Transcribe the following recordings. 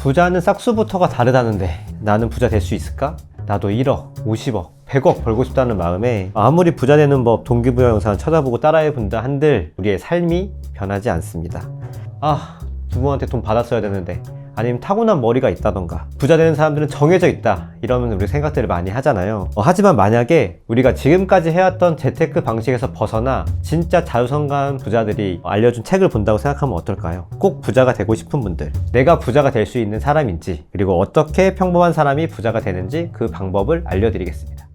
부자는 싹수부터가 다르다는데 나는 부자 될 수 있을까? 나도 1억, 50억, 100억 벌고 싶다는 마음에 아무리 부자 되는 법 동기부여 영상 찾아보고 따라해 본다 한들 우리의 삶이 변하지 않습니다. 부모한테 돈 받았어야 되는데, 아니면 타고난 머리가 있다던가, 부자 되는 사람들은 정해져 있다, 이러면 우리 생각들을 많이 하잖아요. 하지만 만약에 우리가 지금까지 해왔던 재테크 방식에서 벗어나 진짜 자유성가한 부자들이 알려준 책을 본다고 생각하면 어떨까요? 꼭 부자가 되고 싶은 분들, 내가 부자가 될 수 있는 사람인지, 그리고 어떻게 평범한 사람이 부자가 되는지 그 방법을 알려드리겠습니다.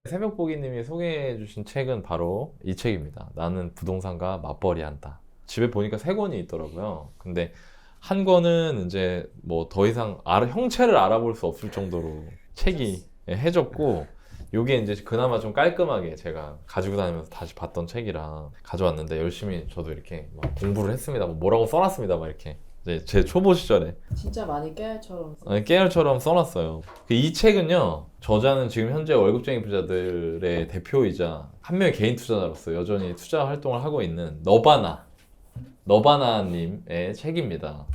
새벽보기님이 소개해주신 책은 바로 이 책입니다. 나는 부동산과 맞벌이한다. 집에 보니까 3권이 있더라고요. 근데 한 권은 이제 뭐 더 이상 형체를 알아볼 수 없을 정도로 책이 해졌고, 요게 이제 그나마 좀 깔끔하게 제가 가지고 다니면서 다시 봤던 책이라 가져왔는데, 열심히 저도 이렇게 막 공부를 했습니다. 뭐라고 써놨습니다. 막 이렇게 이제 제 초보 시절에 진짜 많이 깨알처럼 깨알처럼 써놨어요. 이 책은요, 저자는 지금 현재 월급쟁이 부자들의 대표이자 한 명의 개인 투자자로서 여전히 투자 활동을 하고 있는 너바나님의 책입니다.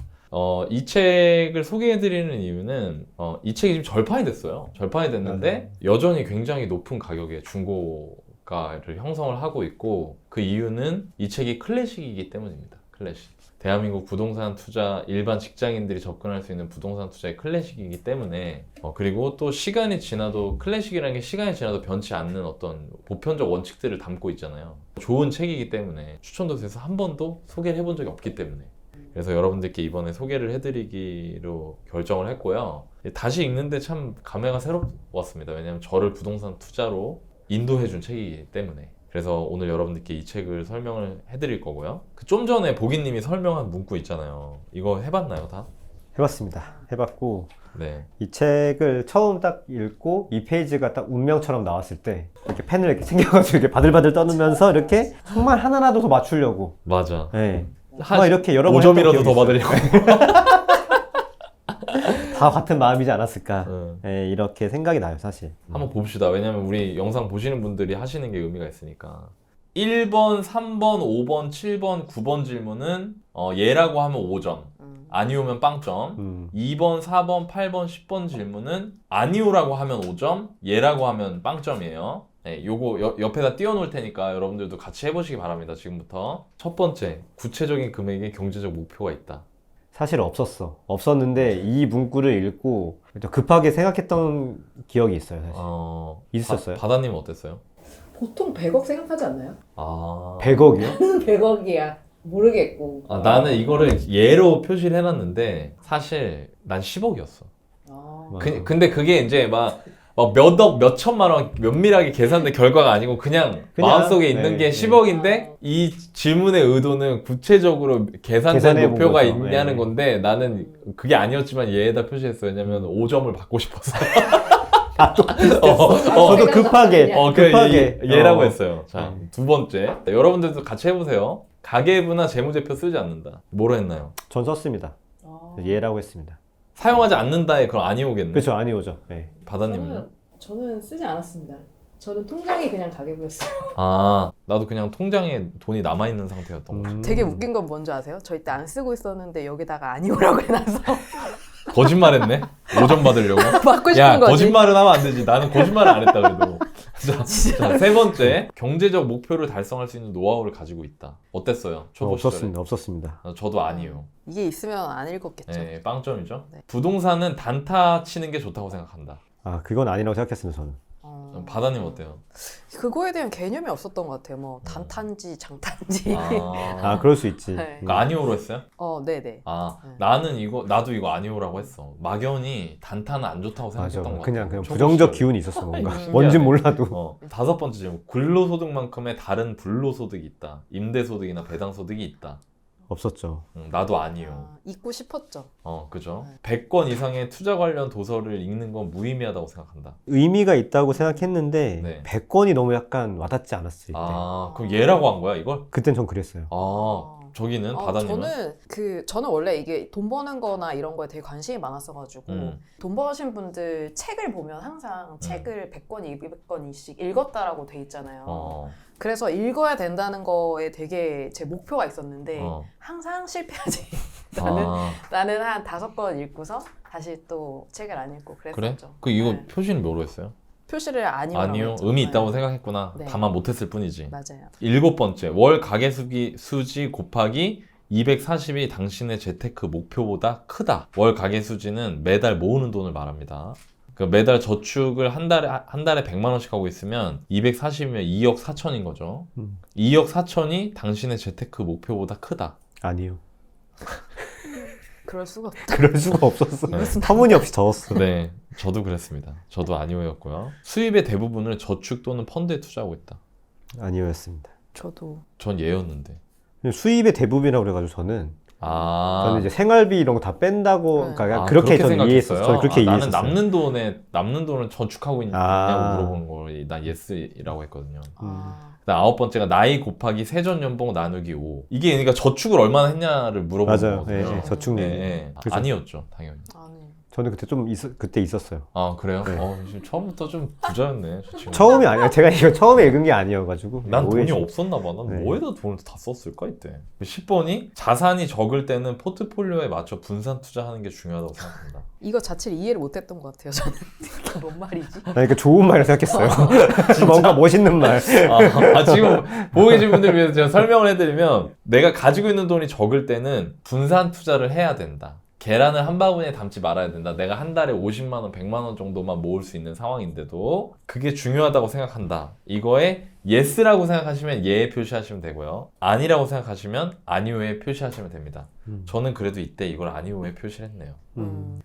이 책을 소개해드리는 이유는 이 책이 지금 절판이 됐어요. 절판이 됐는데 여전히 굉장히 높은 가격에 중고가를 형성을 하고 있고, 그 이유는 이 책이 클래식이기 때문입니다. 클래식. 대한민국 부동산 투자, 일반 직장인들이 접근할 수 있는 부동산 투자의 클래식이기 때문에, 그리고 또 시간이 지나도, 클래식이라는 게 시간이 지나도 변치 않는 어떤 보편적 원칙들을 담고 있잖아요. 좋은 책이기 때문에 추천도 돼서 한 번도 소개를 해본 적이 없기 때문에, 그래서 여러분들께 이번에 소개를 해드리기로 결정을 했고요. 다시 읽는데 참 감회가 새로웠습니다. 왜냐하면 저를 부동산 투자로 인도해준 책이기 때문에. 그래서 오늘 여러분들께 이 책을 설명을 해드릴 거고요. 좀 전에 보기님이 설명한 문구 있잖아요. 이거 해봤나요, 다? 해봤습니다. 해봤고, 네. 이 책을 처음 딱 읽고 이 페이지가 딱 운명처럼 나왔을 때 이렇게 펜을 이렇게 챙겨가지고 이렇게 바들바들 떠누면서 이렇게 정말 하나라도 더 맞추려고. 맞아. 네. 이렇게 여러 번 5점이라도 더 받으려고. 다 같은 마음이지 않았을까. 네, 이렇게 생각이 나요, 사실. 한번 봅시다. 왜냐면 우리 영상 보시는 분들이 하시는 게 의미가 있으니까. 1번, 3번, 5번, 7번, 9번 질문은 예라고 하면 5점, 아니오면 빵점. 2번, 4번, 8번, 10번 질문은 아니오라고 하면 5점, 예라고 하면 빵점이에요. 네, 요거 옆에다 띄워놓을 테니까 여러분들도 같이 해보시기 바랍니다. 지금부터. 첫 번째, 구체적인 금액의 경제적 목표가 있다. 사실 없었는데 이 문구를 읽고 급하게 생각했던 기억이 있어요, 사실. 있었어요? 바다님은 어땠어요? 보통 100억 생각하지 않나요? 100억이요? 나는 100억이야. 모르겠고. 나는 이거를 예로 표시를 해놨는데 사실 난 10억이었어. 근데 그게 이제 막 몇억, 몇천만 원 면밀하게 계산된 결과가 아니고 그냥 마음속에 있는 게 10억인데 이 질문의 의도는 구체적으로 계산된 목표가 있냐는 건데, 나는 그게 아니었지만 얘에다 표시했어요. 왜냐면 5점을 받고 싶어서. 저도 급하게 얘라고 했어요. 자, 두 번째. 여러분들도 같이 해보세요. 가계부나 재무제표 쓰지 않는다. 뭐로 했나요? 전 썼습니다. 예라고 했습니다. 사용하지 않는다에 그럼 아니오겠네. 그렇죠, 아니오죠. 네. 바다님은요? 저는 쓰지 않았습니다. 저는 통장이 그냥 가계부였어요. 나도 그냥 통장에 돈이 남아있는 상태였던 거죠. 되게 웃긴 건 뭔지 아세요? 저 이때 안 쓰고 있었는데 여기다가 아니오라고 해놔서 거짓말했네? 5점 받으려고? 받고 싶은 거지. 거짓말은 하면 안 되지. 나는 거짓말을 안 했다 그래도. 자, 세 번째, 경제적 목표를 달성할 수 있는 노하우를 가지고 있다. 어땠어요? 초보 시절에? 없었습니다. 저도 아니에요. 이게 있으면 안 읽었겠죠. 네, 빵점이죠. 네. 부동산은 단타 치는 게 좋다고 생각한다. 그건 아니라고 생각했습니다, 저는. 바다님 어때요? 그거에 대한 개념이 없었던 것 같아요. 뭐 단탄지, 장탄지. 그럴 수 있지. 네. 그러니까 아니오로 했어요? 네네. 나도 이거 아니오라고 했어. 막연히 단타는 안 좋다고 생각했던 것 같아. 그냥 부정적 기운이 있었어, 뭔가. 신기하네. 뭔진 몰라도. 다섯 번째 질문. 근로소득만큼의 다른 불로소득이 있다. 임대소득이나 배당소득이 있다. 없었죠. 나도 아니요. 읽고 싶었죠. 그죠? 100권 이상의 투자 관련 도서를 읽는 건 무의미하다고 생각한다. 의미가 있다고 생각했는데 네. 100권이 너무 약간 와닿지 않았을 때. 그럼 얘라고 한 거야, 이걸? 그땐 전 그랬어요. 저기는 바다님은? 저는 원래 이게 돈 버는 거나 이런 거에 되게 관심이 많았어가지고 돈 버신 분들 책을 보면 항상 책을 100권, 200권씩 읽었다라고 돼 있잖아요. 그래서 읽어야 된다는 거에 되게 제 목표가 있었는데 항상 실패하지. 나는 한 5권 읽고서 다시 또 책을 안 읽고 그래? 그랬었죠. 그 이거 네. 표시는 뭐로 했어요? 표시를 아니요. 아니요. 의미 있다고 생각했구나. 네. 다만 못했을 뿐이지. 맞아요. 7번째, 월 가계 수지 곱하기 240이 당신의 재테크 목표보다 크다. 월 가계 수지는 매달 모으는 돈을 말합니다. 그 매달 저축을 한 달에 100만 원씩 하고 있으면 240이면 2억 4천인 거죠. 2억 4천이 당신의 재테크 목표보다 크다. 아니요. 그럴 수가 없다. 그럴 수가 없었어. 네. 터무니없이 적었어. 네, 저도 그랬습니다. 저도 아니오였고요. 수입의 대부분을 저축 또는 펀드에 투자하고 있다. 아니요였습니다. 저도. 전 예였는데. 수입의 대부분이라고 그래가지고 저는 아, 이제 생활비 이런 거 다 뺀다고 네. 그러니까 아, 그렇게 저는 생각했어요? 이해했었어요. 저는 그렇게 나는 이해했었어요. 남는 돈을 저축하고 있냐고 아. 물어보는 걸 난 예스라고 했거든요. 아, 그다음 9번째가 나이 곱하기 세전 연봉 나누기 5. 이게 그러니까 저축을 얼마나 했냐를 물어보는 맞아요. 거거든요. 예, 예, 저축 예, 얘기. 예. 그죠. 아니었죠, 당연히. 아니. 저는 그때 그때 있었어요. 아, 그래요? 네. 지금 처음부터 좀 부자였네, 저 친구. 처음이 아니야. 제가 이거 처음에 읽은 게 아니어가지고. 난 돈이 오해지. 없었나 봐. 난 네. 뭐에다 돈을 다 썼을까 이때. 10번이 자산이 적을 때는 포트폴리오에 맞춰 분산 투자하는 게 중요하다고 생각합니다. 이거 자체를 이해를 못했던 것 같아요. 저는 이게 뭔 말이지? 아니, 그러니까 좋은 말을 생각했어요. 뭔가 멋있는 말. 지금 보고 계신 분들 위해서 제가 설명을 해드리면 내가 가지고 있는 돈이 적을 때는 분산 투자를 해야 된다. 계란을 한 바구니에 담지 말아야 된다. 내가 한 달에 50만 원, 100만 원 정도만 모을 수 있는 상황인데도 그게 중요하다고 생각한다. 이거에 yes라고 생각하시면 예에 표시하시면 되고요. 아니라고 생각하시면 아니오에 표시하시면 됩니다. 저는 그래도 이때 이걸 아니오에 표시를 했네요.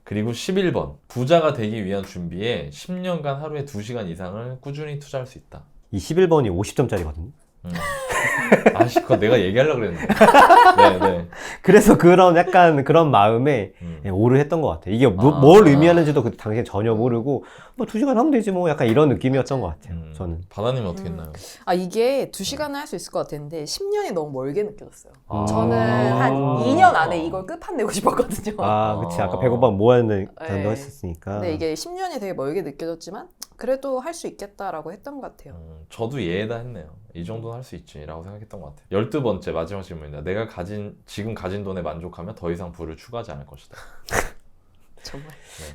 그리고 11번. 부자가 되기 위한 준비에 10년간 하루에 2시간 이상을 꾸준히 투자할 수 있다. 이 11번이 50점짜리거든요. 아씨, 그거 내가 얘기하려고 그랬는데. 네. 그래서 그런 약간 그런 마음에 음. 오를 했던 것 같아요. 이게 아. 뭘 의미하는지도 그 당시에 전혀 모르고 뭐 2시간 하면 되지 뭐 약간 이런 느낌이었던 것 같아요. 저는. 바다님은 어떻게 했나요? 아, 이게 2시간은 할 수 있을 것 같았는데 10년이 너무 멀게 느껴졌어요. 아. 저는 한 2년 안에 이걸 끝판내고 싶었거든요. 아, 그치. 아까 100억 모아야 된다고 네. 했었으니까. 근데 이게 10년이 되게 멀게 느껴졌지만 그래도 할 수 있겠다라고 했던 것 같아요. 저도 예에다 했네요. 이 정도는 할 수 있지라고 생각했던 것 같아요. 12번째 마지막 질문입니다. 내가 지금 가진 돈에 만족하면 더 이상 부를 추가하지 않을 것이다. 정말.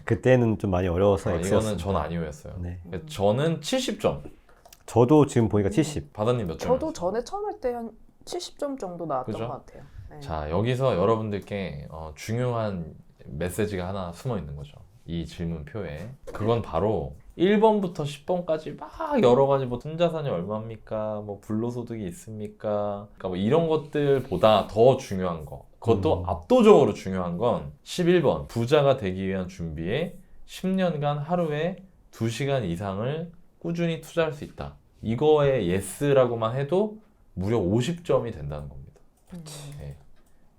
그때는 좀 많이 어려워서 X였어요. 이거는 전 아니오였어요. 네. 저는 70점. 저도 지금 보니까 70. 바다님 몇 점? 저도 전에 처음 할 때 한 70점 정도 나왔던 그죠? 것 같아요. 네. 자, 여기서 여러분들께 중요한 메시지가 하나 숨어 있는 거죠. 이 질문표에. 그건 바로 1번부터 10번까지 막 여러 가지 뭐 순자산이 얼마입니까? 뭐 불로소득이 있습니까? 그러니까 뭐 이런 것들보다 더 중요한 거. 그것도 압도적으로 중요한 건 11번. 부자가 되기 위한 준비에 10년간 하루에 2시간 이상을 꾸준히 투자할 수 있다. 이거에 예스라고만 해도 무려 50점이 된다는 겁니다. 네.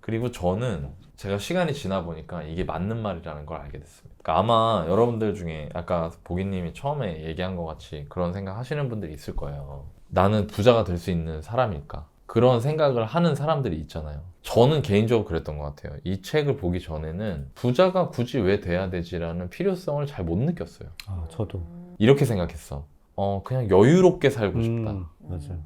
그리고 저는 제가 시간이 지나 보니까 이게 맞는 말이라는 걸 알게 됐습니다. 그러니까 아마 여러분들 중에 아까 보기님이 처음에 얘기한 것 같이 그런 생각 하시는 분들이 있을 거예요. 나는 부자가 될 수 있는 사람일까? 그런 생각을 하는 사람들이 있잖아요. 저는 개인적으로 그랬던 것 같아요. 이 책을 보기 전에는 부자가 굳이 왜 돼야 되지라는 필요성을 잘 못 느꼈어요. 아, 저도. 이렇게 생각했어. 그냥 여유롭게 살고 싶다. 맞아요.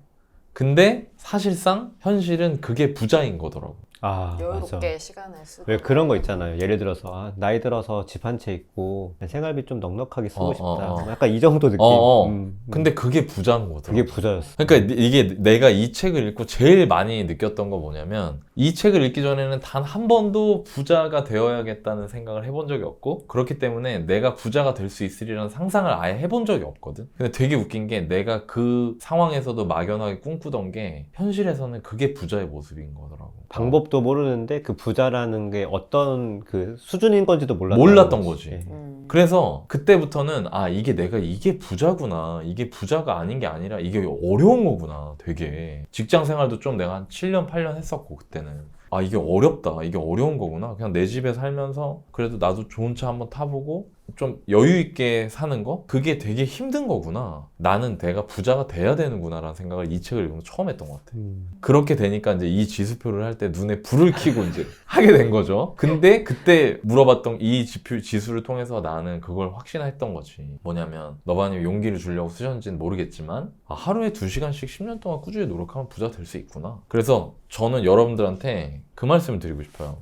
근데 사실상 현실은 그게 부자인 거더라고. 아, 여유롭게 맞아. 시간을 쓰고. 왜 그런 거 있잖아요. 예를 들어서 나이 들어서 집 한 채 있고 그냥 생활비 좀 넉넉하게 쓰고 싶다. 뭐 약간 이 정도 느낌. 근데 그게 부자인 거더라고. 그게 부자였어. 그러니까 이게 내가 이 책을 읽고 제일 많이 느꼈던 거 뭐냐면 이 책을 읽기 전에는 단 한 번도 부자가 되어야겠다는 생각을 해본 적이 없고 그렇기 때문에 내가 부자가 될 수 있으리라는 상상을 아예 해본 적이 없거든. 근데 되게 웃긴 게 내가 그 상황에서도 막연하게 꿈꾸던 게 현실에서는 그게 부자의 모습인 거더라고. 방법도 모르는데 그 부자라는 게 어떤 그 수준인 건지도 몰랐던 거지. 예. 그래서 그때부터는 이게 부자구나. 이게 부자가 아닌 게 아니라 이게 어려운 거구나. 되게 직장 생활도 좀 내가 한 7년 8년 했었고 그때는 이게 어렵다. 이게 어려운 거구나. 그냥 내 집에 살면서 그래도 나도 좋은 차 한번 타보고 좀 여유 있게 사는 거? 그게 되게 힘든 거구나. 나는 내가 부자가 돼야 되는구나 라는 생각을 이 책을 읽으면서 처음 했던 것 같아. 그렇게 되니까 이제 이 지수표를 할 때 눈에 불을 켜고 이제 하게 된 거죠. 근데 그때 물어봤던 이 지수를 통해서 나는 그걸 확신했던 거지. 뭐냐면 너바님이 용기를 주려고 쓰셨는지는 모르겠지만 하루에 2시간씩 10년 동안 꾸준히 노력하면 부자 될 수 있구나. 그래서 저는 여러분들한테 그 말씀을 드리고 싶어요.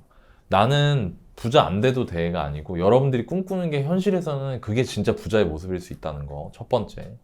나는 부자 안 돼도 돼가 아니고 여러분들이 꿈꾸는 게 현실에서는 그게 진짜 부자의 모습일 수 있다는 거. 첫 번째.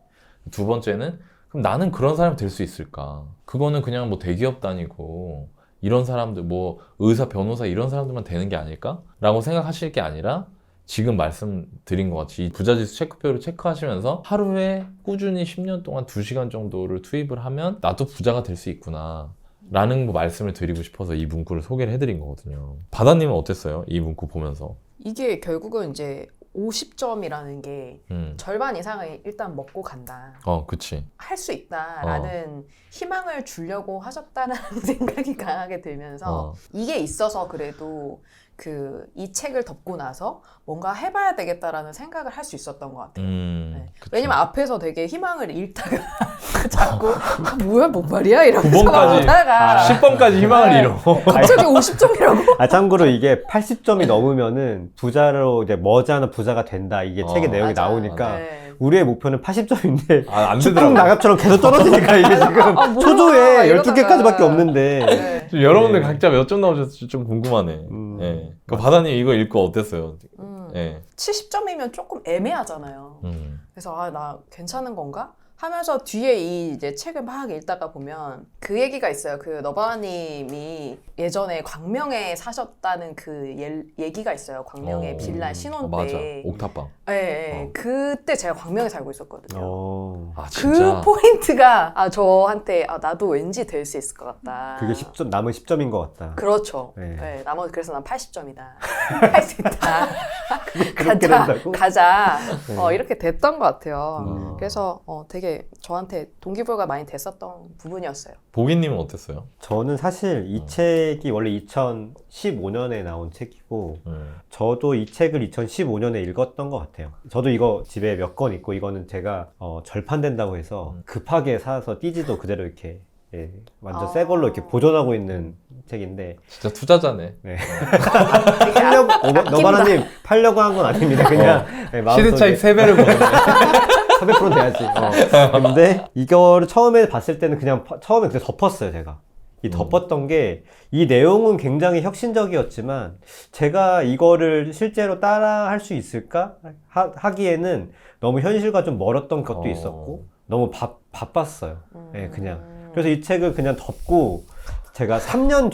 두 번째는 그럼 나는 그런 사람이 될 수 있을까? 그거는 그냥 뭐 대기업 다니고 이런 사람들 뭐 의사, 변호사 이런 사람들만 되는 게 아닐까? 라고 생각하실 게 아니라 지금 말씀드린 것 같이 이 부자지수 체크표를 체크하시면서 하루에 꾸준히 10년 동안 2시간 정도를 투입을 하면 나도 부자가 될 수 있구나 라는 뭐 말씀을 드리고 싶어서 이 문구를 소개를 해드린 거거든요. 바다님은 어땠어요? 이 문구 보면서. 이게 결국은 이제 50점이라는 게 절반 이상을 일단 먹고 간다. 그치. 할 수 있다라는 희망을 주려고 하셨다는 생각이 강하게 들면서 이게 있어서 그래도 이 책을 덮고 나서 뭔가 해봐야 되겠다라는 생각을 할 수 있었던 것 같아요. 네. 왜냐면 앞에서 되게 희망을 잃다가 자꾸 뭐야 뭔 말이야 이러면서 9번까지, 오다가 10번까지 희망을 잃어. 갑자기 50점이라고? 참고로 이게 80점이 넘으면은 부자로 이제 머지않아 부자가 된다. 이게 책의 내용이 맞아요. 나오니까 네. 우리의 목표는 80점인데 안 축풍 되더라고. 낙엽처럼 계속 떨어지니까 이게 지금 몰라. 초조해. 이러다가. 12개까지밖에 없는데. 네. 좀 여러분들 네. 각자 몇 점 나오셨을지 좀 궁금하네. 예. 그 바다님 이거 읽고 어땠어요? 예. 70점이면 조금 애매하잖아요. 그래서 나 괜찮은 건가? 하면서 뒤에 이제 책을 막 읽다가 보면 그 얘기가 있어요. 그 너바님이 예전에 광명에 사셨다는 얘기가 있어요. 광명의 빌라 신혼 맞아. 때. 옥탑방. 네, 그때 제가 광명에 살고 있었거든요. 아, 그 진짜? 포인트가 저한테 나도 왠지 될 수 있을 것 같다. 그게 10점, 남은 10점인 것 같다. 그렇죠. 네. 네, 나머지 그래서 난 80점이다. 할 수 있다. 그렇게 된다고? 가자. 네. 이렇게 됐던 것 같아요. 그래서 되게 저한테 동기부여가 많이 됐었던 부분이었어요. 보기님은 어땠어요? 저는 사실 이 책이 원래 2015년에 나온 책이고 저도 이 책을 2015년에 읽었던 것 같아요. 저도 이거 집에 몇 권 있고 이거는 제가 절판된다고 해서 급하게 사서 띠지도 그대로 이렇게 완전 새 걸로 이렇게 보존하고 있는 책인데 진짜 투자자네. 네. 너바라님 팔려고 한 건 아닙니다. 그냥 네, 마음속에 시대차익 3배를 보는 300% 돼야지. 근데 이거를 처음에 봤을 때는 그냥 처음에 그냥 덮었어요, 제가. 이 덮었던 게 이 내용은 굉장히 혁신적이었지만 제가 이거를 실제로 따라 할 수 있을까 하기에는 너무 현실과 좀 멀었던 것도 있었고 너무 바빴어요. 네, 그냥. 그래서 이 책을 그냥 덮고 제가 3년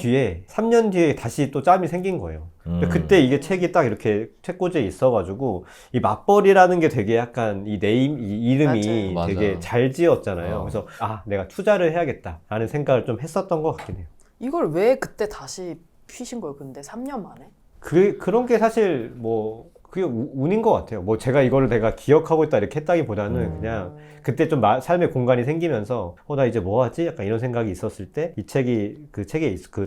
뒤에 다시 또 짬이 생긴 거예요. 그때 이게 책이 딱 이렇게 책꽂이에 있어가지고 이 맞벌이라는 게 되게 약간 이 이름이 맞아요. 되게 맞아요. 잘 지었잖아요. 그래서 내가 투자를 해야겠다라는 생각을 좀 했었던 것 같긴 해요. 이걸 왜 그때 다시 피신 거예요? 근데 3년 만에? 그런 게 사실 뭐 그게 운인 것 같아요. 뭐 제가 이거를 내가 기억하고 있다 이렇게 했다기보다는 그냥 그때 좀 삶의 공간이 생기면서 나 이제 뭐 하지? 약간 이런 생각이 있었을 때 이 책이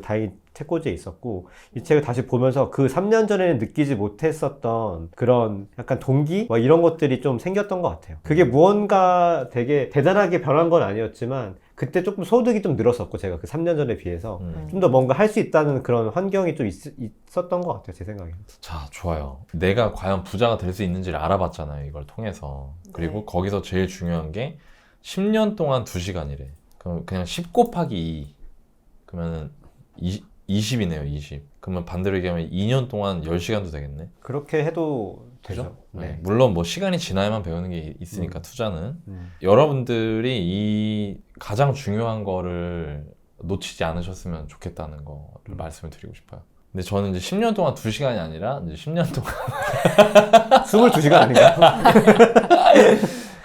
다행히 책꽂이에 있었고 이 책을 다시 보면서 그 3년 전에는 느끼지 못했었던 그런 약간 동기? 이런 것들이 좀 생겼던 것 같아요. 그게 무언가 되게 대단하게 변한 건 아니었지만 그때 조금 소득이 좀 늘었었고 제가 그 3년 전에 비해서 좀 더 뭔가 할 수 있다는 그런 환경이 좀 있었던 것 같아요. 제 생각에. 자, 좋아요. 내가 과연 부자가 될 수 있는지를 알아봤잖아요. 이걸 통해서. 그리고 네. 거기서 제일 중요한 게 10년 동안 2시간이래. 그럼 그냥 10 곱하기 2. 그러면은 20이네요, 20. 그러면 반대로 얘기하면 2년 동안 10시간도 되겠네. 그렇게 해도 되죠. 그죠? 네. 물론 뭐 시간이 지나야만 배우는 게 있으니까 투자는. 음. 여러분들이 이 가장 중요한 거를 놓치지 않으셨으면 좋겠다는 거를 말씀을 드리고 싶어요. 근데 저는 이제 10년 동안 2시간이 아니라 이제 10년 동안 22시간 아닌가?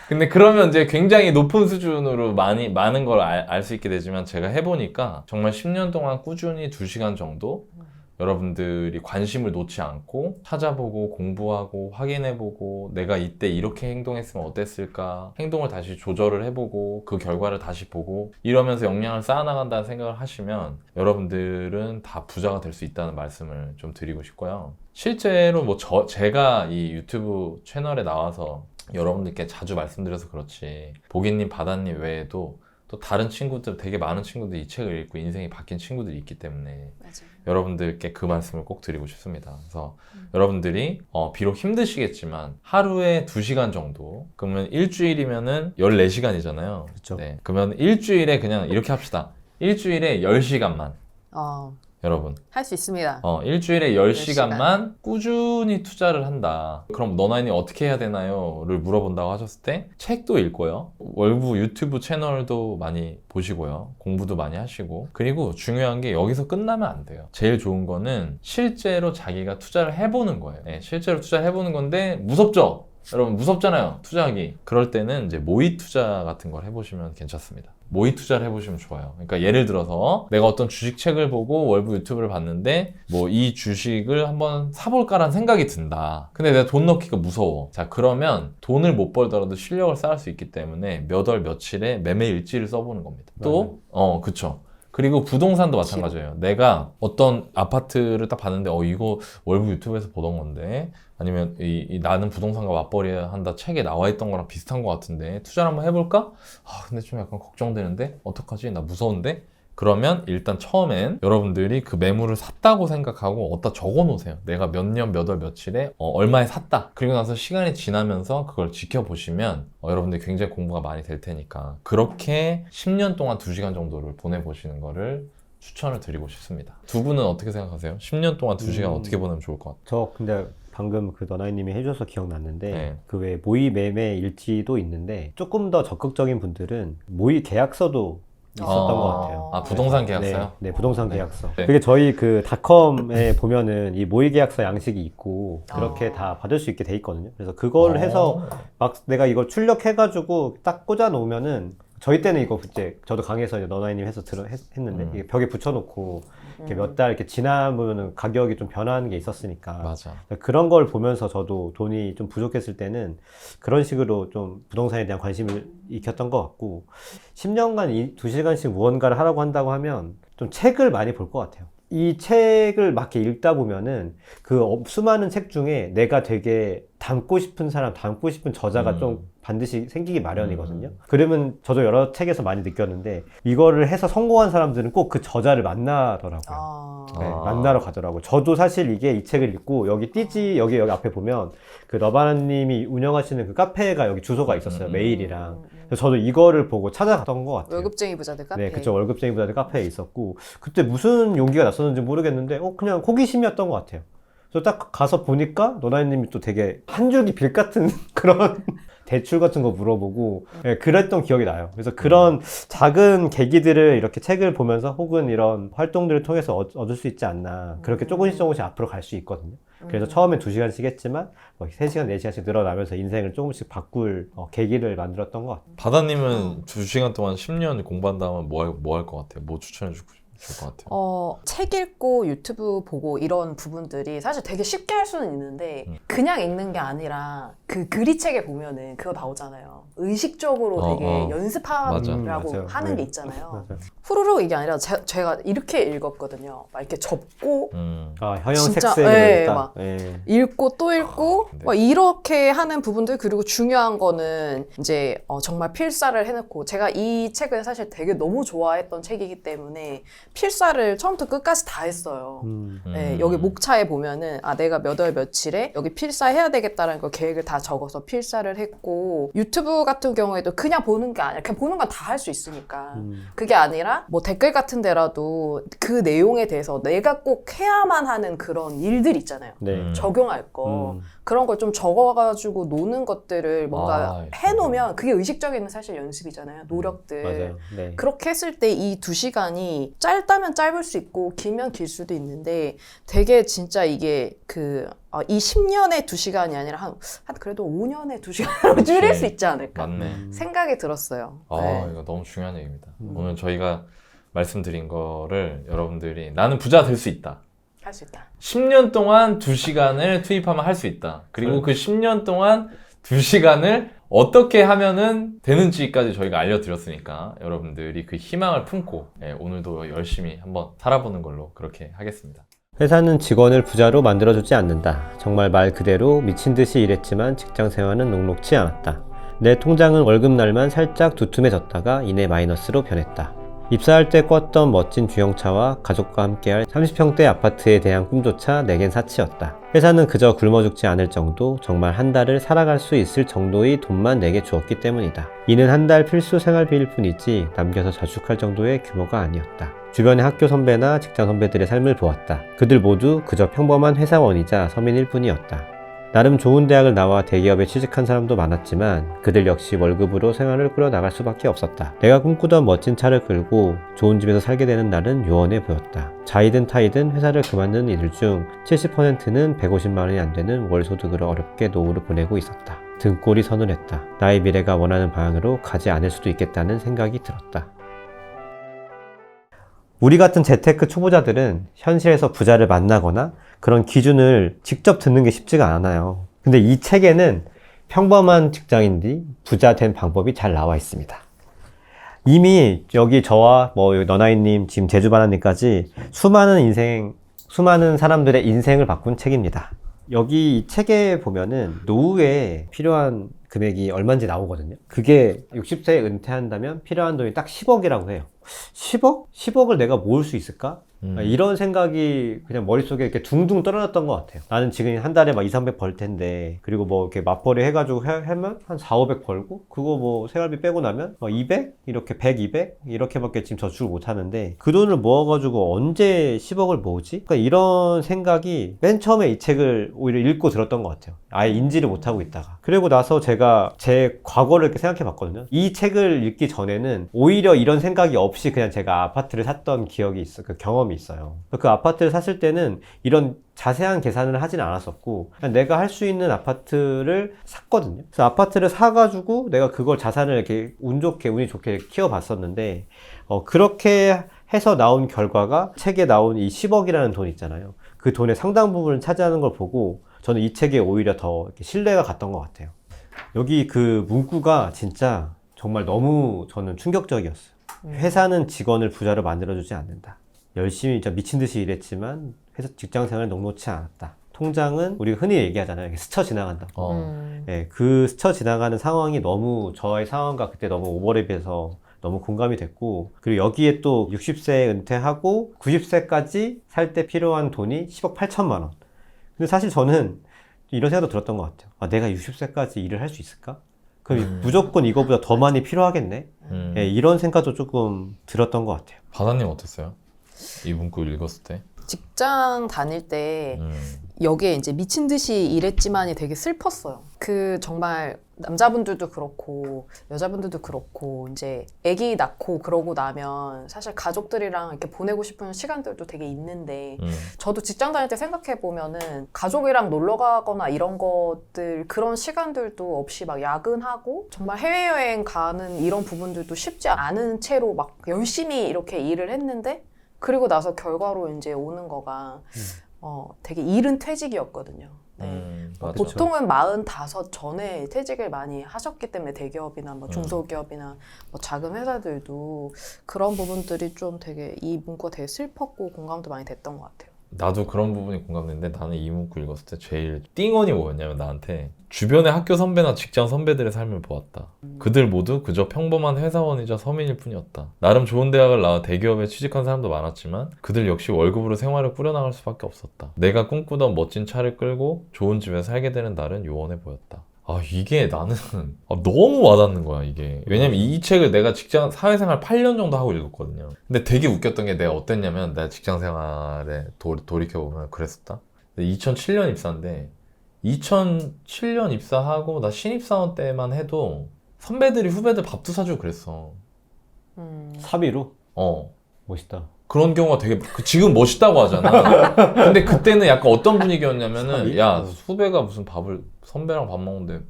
근데 그러면 이제 굉장히 높은 수준으로 많은 걸 알 수 있게 되지만 제가 해보니까 정말 10년 동안 꾸준히 2시간 정도 여러분들이 관심을 놓지 않고 찾아보고 공부하고 확인해보고 내가 이때 이렇게 행동했으면 어땠을까 행동을 다시 조절을 해보고 그 결과를 다시 보고 이러면서 역량을 쌓아나간다는 생각을 하시면 여러분들은 다 부자가 될 수 있다는 말씀을 좀 드리고 싶고요. 실제로 뭐 제가 이 유튜브 채널에 나와서 여러분들께 자주 말씀드려서 그렇지 보기님, 바다님 외에도 또 다른 친구들, 되게 많은 친구들이 이 책을 읽고 인생이 바뀐 친구들이 있기 때문에 맞아요. 여러분들께 그 말씀을 꼭 드리고 싶습니다. 그래서 여러분들이 비록 힘드시겠지만 하루에 2시간 정도, 그러면 일주일이면은 14시간이잖아요. 그렇죠. 네, 그러면 일주일에 그냥 이렇게 합시다. 일주일에 10시간만. 여러분. 할 수 있습니다. 일주일에 10시간만 꾸준히 투자를 한다. 그럼 너나이님 어떻게 해야 되나요? 를 물어본다고 하셨을 때 책도 읽고요. 월부 유튜브 채널도 많이 보시고요. 공부도 많이 하시고. 그리고 중요한 게 여기서 끝나면 안 돼요. 제일 좋은 거는 실제로 자기가 투자를 해보는 거예요. 네, 실제로 투자를 해보는 건데 무섭죠? 여러분 무섭잖아요. 투자하기. 그럴 때는 이제 모의 투자 같은 걸 해보시면 괜찮습니다. 모의 투자를 해보시면 좋아요. 그러니까 예를 들어서 내가 어떤 주식책을 보고 월부 유튜브를 봤는데 뭐 이 주식을 한번 사볼까라는 생각이 든다. 근데 내가 돈 넣기가 무서워. 자, 그러면 돈을 못 벌더라도 실력을 쌓을 수 있기 때문에 몇 월 며칠에 매매 일지를 써보는 겁니다. 또 그쵸. 그리고 부동산도 마찬가지예요. 내가 어떤 아파트를 딱 봤는데 이거 월부 유튜브에서 보던 건데 아니면 이 나는 부동산과 맞벌이야 한다 책에 나와 있던 거랑 비슷한 것 같은데 투자를 한번 해볼까? 근데 좀 약간 걱정되는데 어떡하지? 나 무서운데? 그러면 일단 처음엔 여러분들이 그 매물을 샀다고 생각하고 어디다 적어 놓으세요. 내가 몇 년, 몇 월, 며칠에 얼마에 샀다. 그리고 나서 시간이 지나면서 그걸 지켜보시면 여러분들이 굉장히 공부가 많이 될 테니까 그렇게 10년 동안 2시간 정도를 보내보시는 거를 추천을 드리고 싶습니다. 두 분은 어떻게 생각하세요? 10년 동안 2시간 어떻게 보내면 좋을 것 같아요? 저 근데 방금 그 너나이님이 해줘서 기억났는데 네. 그 외 모의 매매 일지도 있는데 조금 더 적극적인 분들은 모의 계약서도 있었던 것 같아요. 부동산 계약서요? 네, 부동산 계약서. 네. 그게 저희 그 닷컴에 보면은 이 모의 계약서 양식이 있고 그렇게 다 받을 수 있게 돼 있거든요. 그래서 그걸 해서 막 내가 이걸 출력해가지고 딱 꽂아 놓으면은 저희 때는 이거 그때 저도 강의에서 이제 너나이님 해서 했는데 이게 벽에 붙여놓고 이렇게 몇 달 이렇게 지나보면은 가격이 좀 변하는 게 있었으니까 맞아. 그런 걸 보면서 저도 돈이 좀 부족했을 때는 그런 식으로 좀 부동산에 대한 관심을 익혔던 것 같고 10년간 2시간씩 무언가를 하라고 한다고 하면 좀 책을 많이 볼 것 같아요. 이 책을 막 이렇게 읽다 보면은 그 수많은 책 중에 내가 되게 닮고 싶은 사람, 닮고 싶은 저자가 좀 반드시 생기기 마련이거든요. 그러면 저도 여러 책에서 많이 느꼈는데 이거를 해서 성공한 사람들은 꼭 그 저자를 만나더라고요. 네, 만나러 가더라고요. 저도 사실 이 책을 읽고 여기 여기 앞에 보면 그 러바나님이 운영하시는 그 카페가 여기 주소가 있었어요. 메일이랑. 그래서 저도 이거를 보고 찾아갔던 것 같아요. 월급쟁이 부자들 카페. 네, 그쵸. 월급쟁이 부자들 카페에 있었고 그때 무슨 용기가 났었는지 모르겠는데 그냥 호기심이었던 것 같아요. 그래서 딱 가서 보니까 노나이님이 또 되게 한 줄기 빌 같은 그런 대출 같은 거 물어보고 그랬던 기억이 나요. 그래서 그런 작은 계기들을 이렇게 책을 보면서 혹은 이런 활동들을 통해서 얻을 수 있지 않나. 그렇게 조금씩 앞으로 갈 수 있거든요. 그래서 처음엔 2시간씩 했지만 3시간, 4시간씩 늘어나면서 인생을 조금씩 바꿀 계기를 만들었던 것 같아요. 바다님은 2시간 동안 10년 공부한다면 뭐 할 것 같아요? 뭐 추천해주고 싶을 것 같아요? 책 읽고 유튜브 보고 이런 부분들이 사실 되게 쉽게 할 수는 있는데 그냥 읽는 게 아니라 그 그리책에 보면은 그거 나오잖아요. 의식적으로 되게 연습하라고 하는 게 있잖아요. 맞아요. 후루룩 이게 아니라 제가 이렇게 읽었거든요. 막 이렇게 접고 형형 진짜, 색색으로 막 읽고 또 읽고 네. 막 이렇게 하는 부분들. 그리고 중요한 거는 이제 정말 필사를 해놓고 제가 이 책을 사실 되게 너무 좋아했던 책이기 때문에 필사를 처음부터 끝까지 다 했어요. 네, 여기 목차에 보면은 내가 몇 월 며칠에 여기 필사해야 되겠다라는 거 계획을 다 적어서 필사를 했고 유튜브 같은 경우에도 그냥 보는 게 아니라 그냥 보는 건 다 할 수 있으니까 그게 아니라 뭐 댓글 같은 데라도 그 내용에 대해서 내가 꼭 해야만 하는 그런 일들 있잖아요. 네. 적용할 거 그런 걸 좀 적어가지고 노는 것들을 뭔가 해놓으면 그게 의식적인 사실 연습이잖아요. 노력들. 맞아요. 네. 그렇게 했을 때 이 2시간이 짧다면 짧을 수 있고 길면 길 수도 있는데 되게 진짜 이게 이 10년의 2시간이 아니라 한 그래도 5년의 2시간으로 줄일 수 있지 않을까 맞네. 생각이 들었어요. 이거 너무 중요한 얘기입니다. 오늘 저희가 말씀드린 거를 여러분들이 나는 부자 될 수 있다. 할 수 있다. 10년 동안 2시간을 투입하면 할 수 있다. 그리고 그 10년 동안 2시간을 어떻게 하면은 되는지까지 저희가 알려드렸으니까 여러분들이 그 희망을 품고 오늘도 열심히 한번 살아보는 걸로 그렇게 하겠습니다. 회사는 직원을 부자로 만들어주지 않는다. 정말 말 그대로 미친 듯이 일했지만 직장 생활은 녹록지 않았다. 내 통장은 월급날만 살짝 두툼해졌다가 이내 마이너스로 변했다. 입사할 때 꿨던 멋진 주형차와 가족과 함께할 30평대 아파트에 대한 꿈조차 내겐 사치였다. 회사는 그저 굶어 죽지 않을 정도, 정말 한 달을 살아갈 수 있을 정도의 돈만 내게 주었기 때문이다. 이는 한 달 필수 생활비일 뿐이지 남겨서 저축할 정도의 규모가 아니었다. 주변의 학교 선배나 직장 선배들의 삶을 보았다. 그들 모두 그저 평범한 회사원이자 서민일 뿐이었다. 나름 좋은 대학을 나와 대기업에 취직한 사람도 많았지만 그들 역시 월급으로 생활을 꾸려나갈 수밖에 없었다. 내가 꿈꾸던 멋진 차를 끌고 좋은 집에서 살게 되는 날은 요원해 보였다. 자이든 타이든 회사를 그만둔 이들 중 70%는 150만 원이 안 되는 월 소득으로 어렵게 노후를 보내고 있었다. 등골이 서늘했다. 나의 미래가 원하는 방향으로 가지 않을 수도 있겠다는 생각이 들었다. 우리 같은 재테크 초보자들은 현실에서 부자를 만나거나 그런 기준을 직접 듣는 게 쉽지가 않아요. 근데 이 책에는 평범한 직장인들이 부자 된 방법이 잘 나와 있습니다. 이미 여기 저와 너나이님, 지금 제주바나님까지 수많은 사람들의 인생을 바꾼 책입니다. 여기 이 책에 보면은 노후에 필요한 금액이 얼마인지 나오거든요. 그게 60세에 은퇴한다면 필요한 돈이 딱 10억이라고 해요. 10억? 10억을 내가 모을 수 있을까? 이런 생각이 그냥 머릿속에 이렇게 둥둥 떨어졌던 것 같아요. 나는 지금 한 달에 막 2, 300 벌 텐데, 그리고 뭐 이렇게 맞벌이 해가지고 하면 한 4, 500 벌고, 그거 뭐 생활비 빼고 나면 200? 이렇게 100, 200? 이렇게밖에 지금 저축을 못 하는데, 그 돈을 모아가지고 언제 10억을 모으지? 그러니까 이런 생각이 맨 처음에 이 책을 오히려 읽고 들었던 것 같아요. 아예 인지를 못하고 있다가. 그리고 나서 제가 제 과거를 이렇게 생각해 봤거든요. 이 책을 읽기 전에는 오히려 이런 생각이 없이 그냥 제가 아파트를 샀던 기억이 있어요. 그 경험이 있어요. 그 아파트를 샀을 때는 이런 자세한 계산을 하진 않았었고 그냥 내가 할 수 있는 아파트를 샀거든요. 그래서 아파트를 사가지고 내가 그걸 자산을 이렇게 운이 좋게 키워봤었는데 그렇게 해서 나온 결과가 책에 나온 이 10억이라는 돈 있잖아요. 그 돈의 상당 부분을 차지하는 걸 보고 저는 이 책에 오히려 더 이렇게 신뢰가 갔던 것 같아요. 여기 그 문구가 진짜 정말 너무 저는 충격적이었어요. 회사는 직원을 부자로 만들어주지 않는다. 열심히 진짜 미친 듯이 일했지만 회사 직장 생활을 녹록치 않았다. 통장은 우리가 흔히 얘기하잖아요. 이렇게 스쳐 지나간다. 네, 그 스쳐 지나가는 상황이 너무 저의 상황과 그때 너무 오버랩해서 너무 공감이 됐고, 그리고 여기에 또 60세에 은퇴하고 90세까지 살 때 필요한 돈이 10억 8천만 원. 근데 사실 저는 이런 생각도 들었던 것 같아요. 내가 60세까지 일을 할 수 있을까? 그럼 무조건 이거보다 더 많이 필요하겠네? 네, 이런 생각도 조금 들었던 것 같아요. 바다님 어땠어요? 이 문구 읽었을 때? 직장 다닐 때 여기에 이제 미친 듯이 일했지만이 되게 슬펐어요. 그 정말 남자분들도 그렇고 여자분들도 그렇고 이제 아기 낳고 그러고 나면 사실 가족들이랑 이렇게 보내고 싶은 시간들도 되게 있는데 저도 직장 다닐 때 생각해 보면은 가족이랑 놀러 가거나 이런 것들 그런 시간들도 없이 막 야근하고 정말 해외여행 가는 이런 부분들도 쉽지 않은 채로 막 열심히 이렇게 일을 했는데 그리고 나서 결과로 이제 오는 거가 되게 이른 퇴직이었거든요. 네. 보통은 45 전에 퇴직을 많이 하셨기 때문에 대기업이나 뭐 중소기업이나 뭐 작은 회사들도 그런 부분들이 좀 되게 이 문구가 되게 슬펐고 공감도 많이 됐던 것 같아요. 나도 그런 부분이 공감되는데 나는 이 문구 읽었을 때 제일 띵언이 뭐였냐면 나한테 주변의 학교 선배나 직장 선배들의 삶을 보았다. 그들 모두 그저 평범한 회사원이자 서민일 뿐이었다. 나름 좋은 대학을 나와 대기업에 취직한 사람도 많았지만 그들 역시 월급으로 생활을 꾸려나갈 수밖에 없었다. 내가 꿈꾸던 멋진 차를 끌고 좋은 집에서 살게 되는 날은 요원해 보였다. 이게 나는 너무 와닿는 거야 이게. 왜냐면 이 책을 내가 사회생활 8년 정도 하고 읽었거든요. 근데 되게 웃겼던 게 내가 어땠냐면 내가 직장생활에 돌이켜보면 그랬었다. 2007년 입사인데 2007년 입사하고 나 신입사원 때만 해도 선배들이 후배들 밥도 사주고 그랬어. 사비로? 멋있다. 그런 경우가 되게 지금 멋있다고 하잖아. 근데 그때는 약간 어떤 분위기였냐면은 야 후배가 무슨 밥을 선배랑 밥 먹는데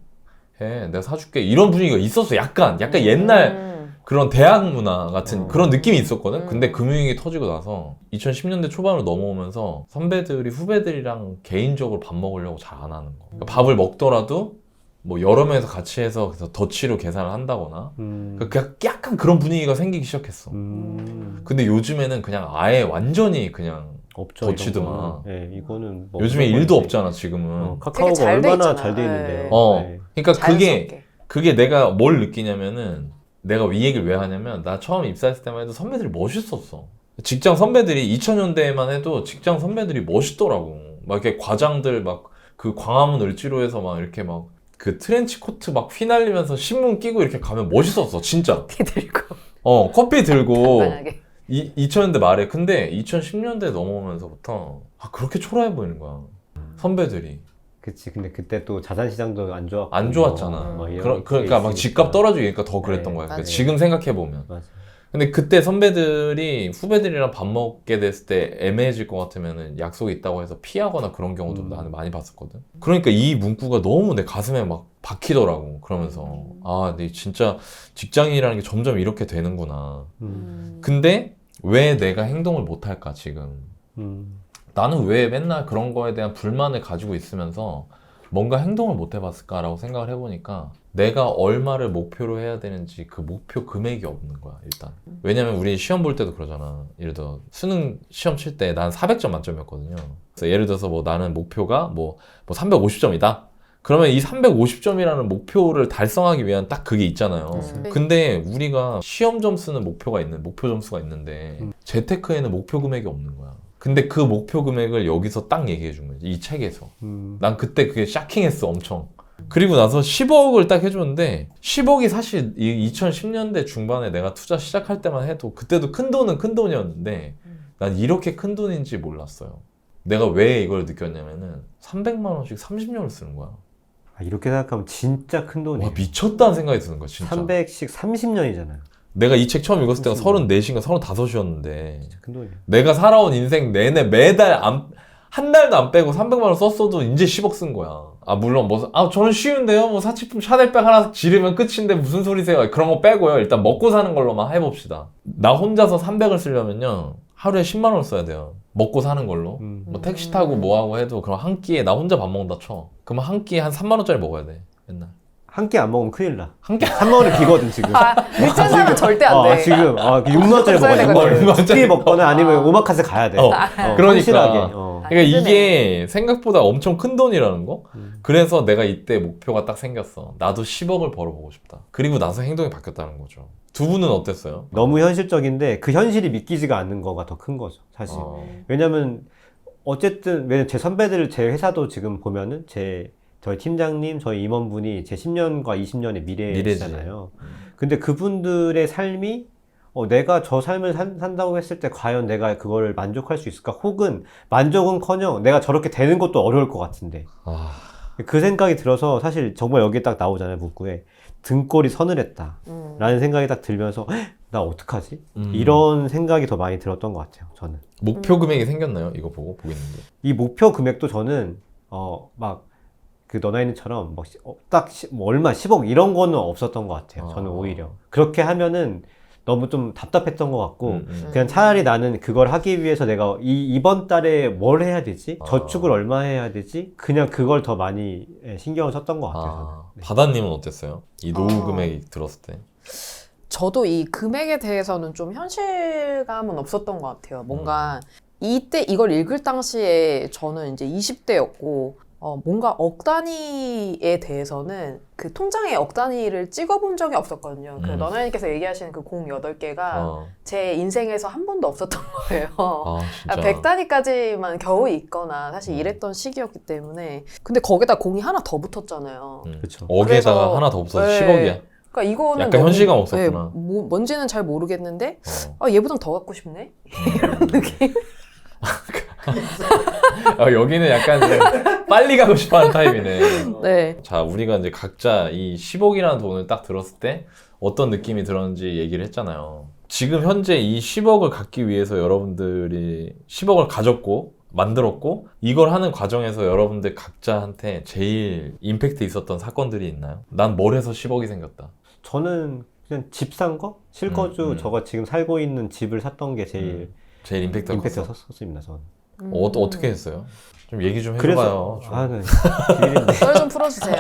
해 내가 사줄게 이런 분위기가 있었어. 약간 옛날 그런 대학 문화 같은 그런 느낌이 있었거든. 근데 금융위기 터지고 나서 2010년대 초반으로 넘어오면서 선배들이 후배들이랑 개인적으로 밥 먹으려고 잘 안 하는 거. 그러니까 밥을 먹더라도 뭐 여러 명이서 같이 해서 그래서 더치로 계산을 한다거나 그러니까 약간 그런 분위기가 생기기 시작했어. 근데 요즘에는 그냥 아예 완전히 그냥 없죠. 더치드만. 네, 이거는 뭐 요즘에 일도 없잖아 지금은. 카카오가 잘 돼 얼마나 있잖아요. 잘 돼 있는데요. 그러니까 자연스럽게. 그게 내가 뭘 느끼냐면은 내가 이 얘기를 왜 하냐면 나 처음 입사했을 때만 해도 선배들이 멋있었어. 직장 선배들이 2000년대에만 해도 직장 선배들이 멋있더라고. 막 이렇게 과장들 막 그 광화문 을지로에서 막 이렇게 막 그 트렌치 코트 막 휘날리면서 신문 끼고 이렇게 가면 멋있었어 진짜. 피 들고 커피 들고 간단하게. 2000년대 말에. 근데 2010년대 넘어오면서부터 그렇게 초라해 보이는 거야 선배들이. 그치. 근데 그때 또 자산시장도 안 좋았고. 안 좋았잖아. 뭐 이런 그러니까 게 막 있으니까. 집값 떨어지니까 더 그랬던 네, 거야. 맞아요. 지금 생각해보면. 맞아. 근데 그때 선배들이 후배들이랑 밥 먹게 됐을 때 애매해질 것 같으면 약속이 있다고 해서 피하거나 그런 경우도 나는 많이 봤었거든. 그러니까 이 문구가 너무 내 가슴에 막 박히더라고. 그러면서 내 진짜 직장인이라는 게 점점 이렇게 되는구나. 근데 왜 내가 행동을 못할까 지금. 나는 왜 맨날 그런 거에 대한 불만을 가지고 있으면서 뭔가 행동을 못 해봤을까라고 생각을 해보니까 내가 얼마를 목표로 해야 되는지 그 목표 금액이 없는 거야 일단. 왜냐면 우리 시험 볼 때도 그러잖아. 예를 들어 수능 시험 칠 때 난 400점 만점이었거든요. 그래서 예를 들어서 뭐 나는 목표가 뭐 350점이다. 그러면 이 350점이라는 목표를 달성하기 위한 딱 그게 있잖아요. 근데 우리가 시험 점수는 목표 점수가 있는데 재테크에는 목표 금액이 없는 거야. 근데 그 목표 금액을 여기서 딱 얘기해 준 거지 이 책에서. 난 그때 그게 샤킹했어 엄청. 그리고 나서 10억을 딱 해줬는데 10억이 사실 이 2010년대 중반에 내가 투자 시작할 때만 해도 그때도 큰 돈은 큰 돈이었는데 난 이렇게 큰 돈인지 몰랐어요. 내가 왜 이걸 느꼈냐면은 300만 원씩 30년을 쓰는 거야. 이렇게 생각하면 진짜 큰 돈이에요. 와 미쳤다는 생각이 드는 거야 진짜. 300씩 30년이잖아요. 내가 이 책 처음 읽었을 때가 그렇습니다. 34인가 35이었는데 진짜 큰 돈이에요. 내가 살아온 인생 내내 매달 한 달도 안 빼고 300만 원 썼어도 이제 10억 쓴 거야. 물론 저는 쉬운데요. 뭐 사치품 샤넬백 하나 지르면 끝인데 무슨 소리세요? 그런 거 빼고요. 일단 먹고 사는 걸로만 해봅시다. 나 혼자서 300을 쓰려면요. 하루에 10만 원을 써야 돼요. 먹고 사는 걸로. 뭐 택시 타고 뭐 하고 해도 그럼 한 끼에 나 혼자 밥 먹는다 쳐. 그러면 한 끼에 한 3만 원짜리 먹어야 돼. 맨날. 한 끼 안 먹으면 큰일 나. 한 끼 3만 원이 비거든 지금. 미친 사람은 절대 안 돼. 지금 6만 원짜리 써야 먹어야 돼. 되거든. 6만 원짜리 먹거나 아니면 오마카세 가야 돼. 그러니까. 확실하게. 그러니까 이게 생각보다 엄청 큰 돈이라는 거? 그래서 내가 이때 목표가 딱 생겼어. 나도 10억을 벌어보고 싶다. 그리고 나서 행동이 바뀌었다는 거죠. 두 분은 어땠어요? 너무 현실적인데 그 현실이 믿기지가 않는 거가 더 큰 거죠 사실. 왜냐면 어쨌든 제 선배들 제 회사도 지금 보면은 저희 팀장님, 저희 임원분이 제 10년과 20년의 미래잖아요. 근데 그분들의 삶이 내가 저 삶을 산다고 했을 때 과연 내가 그거를 만족할 수 있을까? 혹은 만족은커녕 내가 저렇게 되는 것도 어려울 것 같은데. 그 생각이 들어서 사실 정말 여기에 딱 나오잖아요, 문구에. 등골이 서늘했다 라는 생각이 딱 들면서 나 어떡하지? 이런 생각이 더 많이 들었던 것 같아요, 저는. 목표 금액이 생겼나요? 이거 보고 보겠는데. 이 목표 금액도 저는 그 너나이는처럼 얼마 10억 이런 거는 없었던 것 같아요. 저는 오히려 그렇게 하면은 너무 좀 답답했던 것 같고 그냥 차라리 나는 그걸 하기 위해서 내가 이번 달에 뭘 해야 되지? 저축을 얼마 해야 되지? 그냥 그걸 더 많이 신경을 썼던 것 같아요. 저는. 네. 바다님은 어땠어요? 이 노후 금액이 들었을 때. 저도 이 금액에 대해서는 좀 현실감은 없었던 것 같아요. 뭔가 이때 이걸 읽을 당시에 저는 이제 20대였고 뭔가 억 단위에 대해서는 그 통장에 억 단위를 찍어본 적이 없었거든요. 그 너나님께서 얘기하시는 그 공 8개가 제 인생에서 한 번도 없었던 거예요. 진짜. 100 단위까지만 겨우 있거나 사실 이랬던 시기였기 때문에. 근데 거기다 공이 하나 더 붙었잖아요. 그렇죠. 억에다가 그래서, 하나 더 없어서 네. 10억이야. 그러니까 이거는 약간 현실감 없었구나. 뭔지는 잘 모르겠는데 얘보단 더 갖고 싶네? 이런 느낌? 여기는 약간 이제 빨리 가고 싶어하는 타입이네. 네. 자, 우리가 이제 각자 이 10억이라는 돈을 딱 들었을 때 어떤 느낌이 들었는지 얘기를 했잖아요. 지금 현재 이 10억을 갖기 위해서 여러분들이 10억을 가졌고 만들었고 이걸 하는 과정에서 여러분들 각자한테 제일 임팩트 있었던 사건들이 있나요? 난 뭘 해서 10억이 생겼다. 저는 그냥 집 산 거? 실거주 저가 지금 살고 있는 집을 샀던 게 제일 임팩트가 임팩트가 컸습니다. 저는. 어떻게 했어요? 좀 얘기 좀 해줘봐요. 네. 비밀인데. 썰 좀 풀어주세요.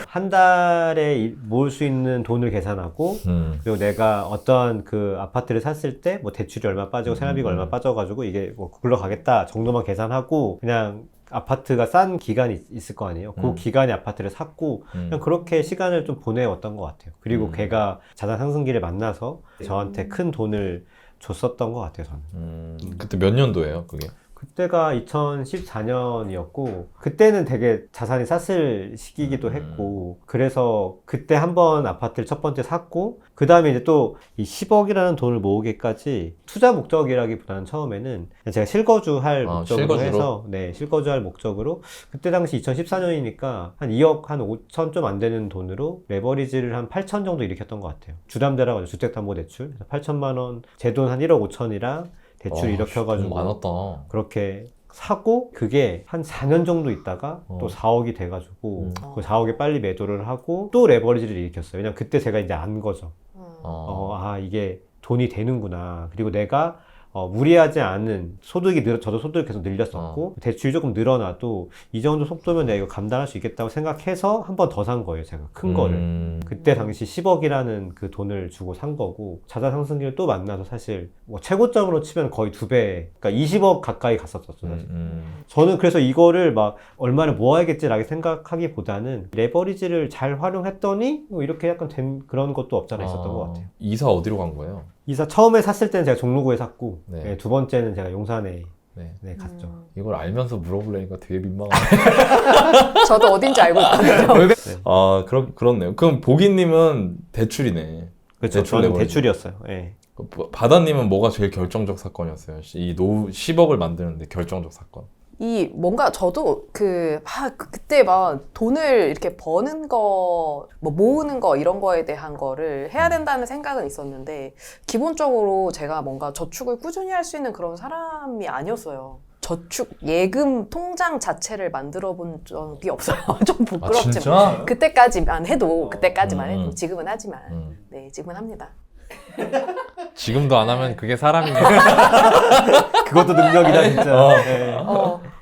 한 달에 모을 수 있는 돈을 계산하고 그리고 내가 어떤 그 아파트를 샀을 때 뭐 대출이 얼마 빠지고 생활비가 얼마 빠져가지고 이게 뭐 굴러가겠다 정도만 계산하고 그냥 아파트가 싼 기간이 있을 거 아니에요. 그 기간에 아파트를 샀고 그냥 그렇게 시간을 좀 보내왔던 것 같아요. 그리고 걔가 자산 상승기를 만나서 저한테 큰 돈을 줬었던 것 같아요. 저는. 그때 몇 년도예요, 그게? 그때가 2014년이었고 그때는 되게 자산이 쌌을 시기이기도 했고 그래서 그때 한번 아파트를 첫 번째 샀고 그 다음에 이제 또 이 10억이라는 돈을 모으기까지 투자 목적이라기보다는 처음에는 제가 실거주할 목적으로 실거주로? 해서 네 실거주할 목적으로 그때 당시 2014년이니까 한 2억 한 5천 좀 안 되는 돈으로 레버리지를 한 8천 정도 일으켰던 것 같아요. 주담대라고 하죠. 주택담보대출. 8천만 원 제 돈 한 1억 5천이랑 대출 일으켜가지고 돈 많았다. 그렇게 사고 그게 한 4년 정도 있다가 또 4억이 돼가지고 그 4억에 빨리 매도를 하고 또 레버리지를 일으켰어요. 왜냐면 그때 제가 이제 안 거죠. 이게 돈이 되는구나. 그리고 내가 무리하지 않은 소득이 저도 소득이 계속 늘렸었고 대출이 조금 늘어나도 이 정도 속도면 내가 이거 감당할 수 있겠다고 생각해서 한 번 더 산 거예요. 제가 큰 거를. 그때 당시 10억이라는 그 돈을 주고 산 거고 자산 상승기를 또 만나서 사실 뭐 최고점으로 치면 거의 2배 그러니까 20억 가까이 갔었었어요. 사실. 저는 그래서 이거를 막 얼마를 모아야겠지라고 생각하기보다는 레버리지를 잘 활용했더니 뭐 이렇게 약간 된 그런 것도 없잖아 있었던 것 같아요. 이사 어디로 간 거예요? 이사 처음에 샀을 때는 제가 종로구에 샀고 네. 네, 두 번째는 제가 용산에 네. 갔죠. 이걸 알면서 물어보려니까 되게 민망하네. 저도 어딘지 알고 있거든요. 아, 그렇네요. 그럼 보기님은 대출이네. 그렇죠. 대출 저는 레버리지. 대출이었어요. 네. 바다님은 뭐가 제일 결정적 사건이었어요? 이 10억을 만드는데 결정적 사건. 이 뭔가 저도 그때 막 돈을 이렇게 버는 거, 뭐 모으는 거 이런 거에 대한 거를 해야 된다는 생각은 있었는데 기본적으로 제가 뭔가 저축을 꾸준히 할 수 있는 그런 사람이 아니었어요. 저축 예금 통장 자체를 만들어 본 적이 없어요. 좀 부끄럽지만 진짜? 그때까지만 해도 지금은 하지만 네 지금은 합니다. 지금도 안 하면 그게 사람이네. 그것도 능력이다 진짜. 네.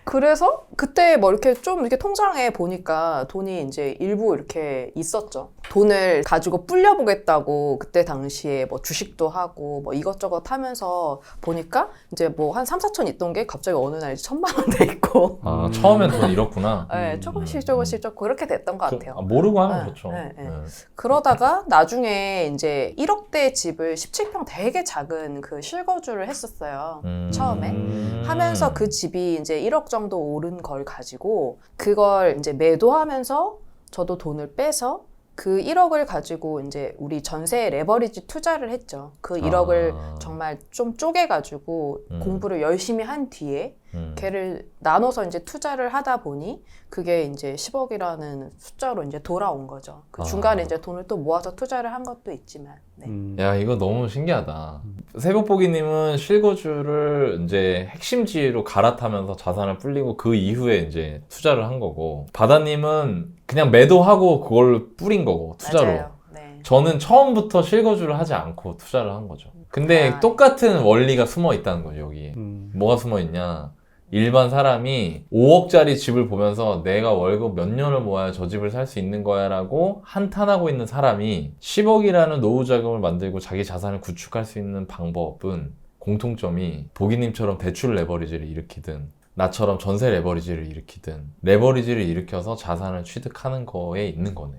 그래서 그때 뭐 이렇게 좀 이렇게 통장에 보니까 돈이 이제 일부 이렇게 있었죠. 돈을 가지고 불려보겠다고 그때 당시에 뭐 주식도 하고 뭐 이것저것 하면서 보니까 이제 뭐 한 3, 4천 있던 게 갑자기 어느 날 1,000만 원 돼 있고. 아, 처음엔 돈 잃었구나. 네, 조금씩 좀 그렇게 됐던 것 같아요. 모르고 하면 네, 그렇죠. 네, 네. 그러다가 나중에 이제 1억대 집을 17평 되게 작은 그 실거주를 했었어요. 처음에. 하면서 그 집이 이제 1억 정도 오른 걸 가지고 그걸 이제 매도하면서 저도 돈을 빼서 그 1억을 가지고 이제 우리 전세 레버리지 투자를 했죠. 그 1억을 정말 좀 쪼개가지고 공부를 열심히 한 뒤에 걔를 나눠서 이제 투자를 하다 보니 그게 이제 10억이라는 숫자로 이제 돌아온 거죠. 그 중간에 이제 돈을 또 모아서 투자를 한 것도 있지만. 네. 야, 이거 너무 신기하다. 새벽보기님은 실거주를 이제 핵심지로 갈아타면서 자산을 불리고 그 이후에 이제 투자를 한 거고, 바다님은 그냥 매도하고 그걸 뿌린 거고, 투자로. 맞아요. 네. 저는 처음부터 실거주를 하지 않고 투자를 한 거죠. 근데 똑같은 원리가 숨어 있다는 거죠, 여기에. 뭐가 숨어 있냐? 일반 사람이 5억짜리 집을 보면서 내가 월급 몇 년을 모아야 저 집을 살 수 있는 거야 라고 한탄하고 있는 사람이 10억이라는 노후 자금을 만들고 자기 자산을 구축할 수 있는 방법은 공통점이 보기님처럼 대출 레버리지를 일으키든 나처럼 전세 레버리지를 일으키든 레버리지를 일으켜서 자산을 취득하는 거에 있는 거네.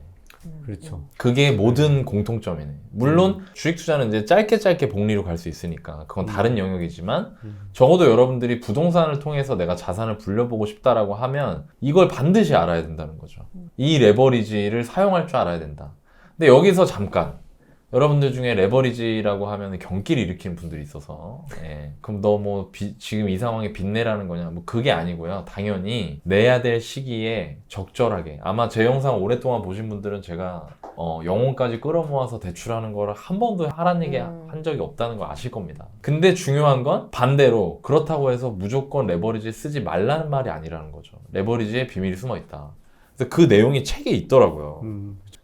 그렇죠. 그게 모든 공통점이네. 물론 주식 투자는 이제 짧게 복리로 갈 수 있으니까 그건 다른 영역이지만 적어도 여러분들이 부동산을 통해서 내가 자산을 불려보고 싶다라고 하면 이걸 반드시 알아야 된다는 거죠. 이 레버리지를 사용할 줄 알아야 된다. 근데 여기서 잠깐 여러분들 중에 레버리지라고 하면 경기를 일으키는 분들이 있어서 그럼 너 뭐 지금 이 상황에 빚내라는 거냐, 뭐 그게 아니고요. 당연히 내야 될 시기에 적절하게, 아마 제 영상 오랫동안 보신 분들은 제가 영혼까지 끌어모아서 대출하는 거를 한 번도 하라는 얘기 한 적이 없다는 걸 아실 겁니다. 근데 중요한 건 반대로 그렇다고 해서 무조건 레버리지 쓰지 말라는 말이 아니라는 거죠. 레버리지에 비밀이 숨어 있다. 그래서 그 내용이 책에 있더라고요.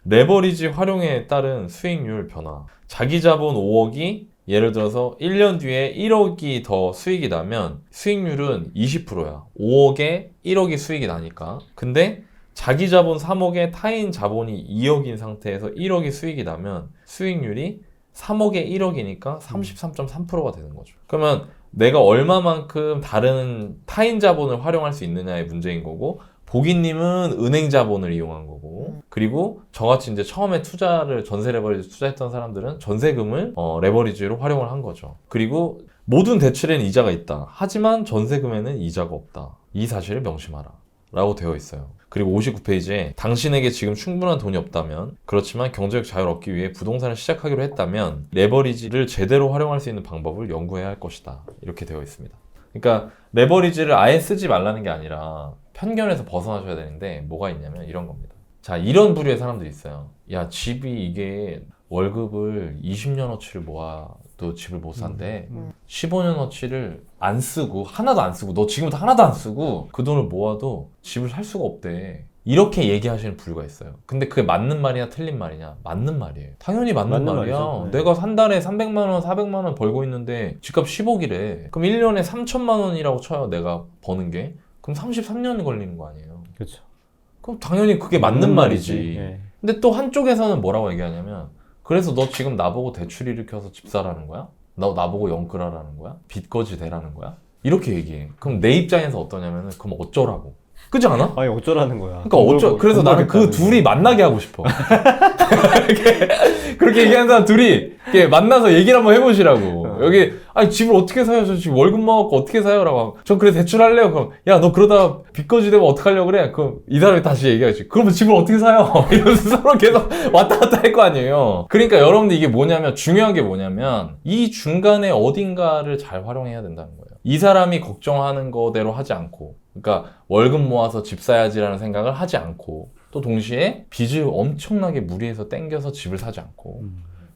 레버리지 활용에 따른 수익률 변화. 자기 자본 5억이 예를 들어서 1년 뒤에 1억이 더 수익이 나면 수익률은 20%야. 5억에 1억이 수익이 나니까. 근데 자기 자본 3억에 타인 자본이 2억인 상태에서 1억이 수익이 나면 수익률이 3억에 1억이니까 33.3%가 되는 거죠. 그러면 내가 얼마만큼 다른 타인 자본을 활용할 수 있느냐의 문제인 거고, 보기님은 은행 자본을 이용한 거고, 그리고 저같이 이제 처음에 전세 레버리지 투자했던 사람들은 전세금을 레버리지로 활용을 한 거죠. 그리고 모든 대출에는 이자가 있다. 하지만 전세금에는 이자가 없다. 이 사실을 명심하라. 라고 되어 있어요. 그리고 59페이지에 당신에게 지금 충분한 돈이 없다면, 그렇지만 경제적 자유를 얻기 위해 부동산을 시작하기로 했다면 레버리지를 제대로 활용할 수 있는 방법을 연구해야 할 것이다. 이렇게 되어 있습니다. 그러니까 레버리지를 아예 쓰지 말라는 게 아니라 편견에서 벗어나셔야 되는데, 뭐가 있냐면 이런 겁니다. 자, 이런 부류의 사람들이 있어요. 야, 집이 이게 월급을 20년어치를 모아도 집을 못 산대. 15년어치를 안 쓰고, 하나도 안 쓰고, 너 지금부터 하나도 안 쓰고 그 돈을 모아도 집을 살 수가 없대. 이렇게 얘기하시는 부류가 있어요. 근데 그게 맞는 말이냐 틀린 말이냐? 맞는 말이에요. 당연히 맞는 말이야. 말이죠. 네. 내가 한 달에 300만 원, 400만 원 벌고 있는데 집값 10억이래. 그럼 1년에 3천만 원이라고 쳐요. 내가 버는 게. 그럼 33년이 걸리는 거 아니에요. 그렇죠. 그럼 당연히 그게 맞는 말이지. 예. 근데 또 한쪽에서는 뭐라고 얘기하냐면, 그래서 너 지금 나보고 대출 일으켜서 집 사라는 거야? 너 나보고 영끌하라는 거야? 빚거지 되라는 거야? 이렇게 얘기해. 그럼 내 입장에서 어떠냐면은, 그럼 어쩌라고? 그렇지 않아? 아니 어쩌라는 거야. 그러니까 그래서 나는 그 둘이 만나게 하고 싶어. 그렇게 얘기하는 사람 둘이 이렇게 만나서 얘기를 한번 해보시라고. 여기, 아니, 집을 어떻게 사요? 저 지금 월급 모아갖고 어떻게 사요? 라고 하고. 전 그래, 대출할래요? 그럼, 야, 너 그러다 빚거지 되면 어떡하려고 그래? 그럼 이 사람이 다시 얘기하지. 그러면 집을 어떻게 사요? 이러면서 서로 계속 왔다 갔다 할 거 아니에요. 그러니까 여러분들 이게 뭐냐면, 중요한 게 뭐냐면, 이 중간에 어딘가를 잘 활용해야 된다는 거예요. 이 사람이 걱정하는 거대로 하지 않고, 그러니까 월급 모아서 집 사야지라는 생각을 하지 않고, 또 동시에 빚을 엄청나게 무리해서 땡겨서 집을 사지 않고,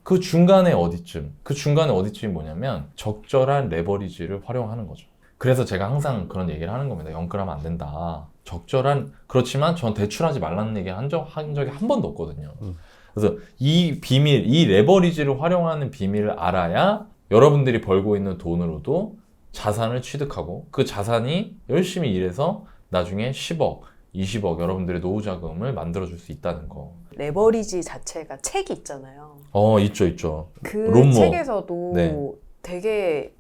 그 중간에 어디쯤이 뭐냐면 적절한 레버리지를 활용하는 거죠. 그래서 제가 항상 그런 얘기를 하는 겁니다. 영끌하면 안 된다. 그렇지만 전 대출하지 말라는 얘기를 한 적이 한 번도 없거든요. 그래서 이 레버리지를 활용하는 비밀을 알아야 여러분들이 벌고 있는 돈으로도 자산을 취득하고, 그 자산이 열심히 일해서 나중에 10억, 20억 여러분들의 노후자금을 만들어줄 수 있다는 거. 레버리지 자체가 책이 있잖아요. 있죠. 그 롬모. 책에서도 네. 되게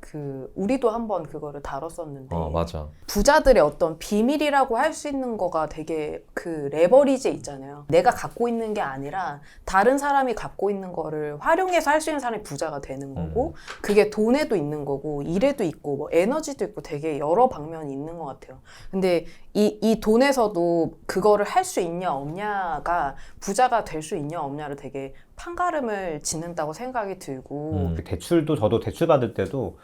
우리도 한번 그거를 다뤘었는데, 맞아. 부자들의 어떤 비밀이라고 할 수 있는 거가 되게 그 레버리지에 있잖아요. 내가 갖고 있는 게 아니라 다른 사람이 갖고 있는 거를 활용해서 할 수 있는 사람이 부자가 되는 거고, 그게 돈에도 있는 거고, 일에도 있고, 뭐 에너지도 있고, 되게 여러 방면이 있는 것 같아요. 근데 이 돈에서도 그거를 할 수 있냐 없냐가, 부자가 될 수 있냐 없냐를 되게 판가름을 짓는다고 생각이 들고, 대출도, 저도 대출 받을 때도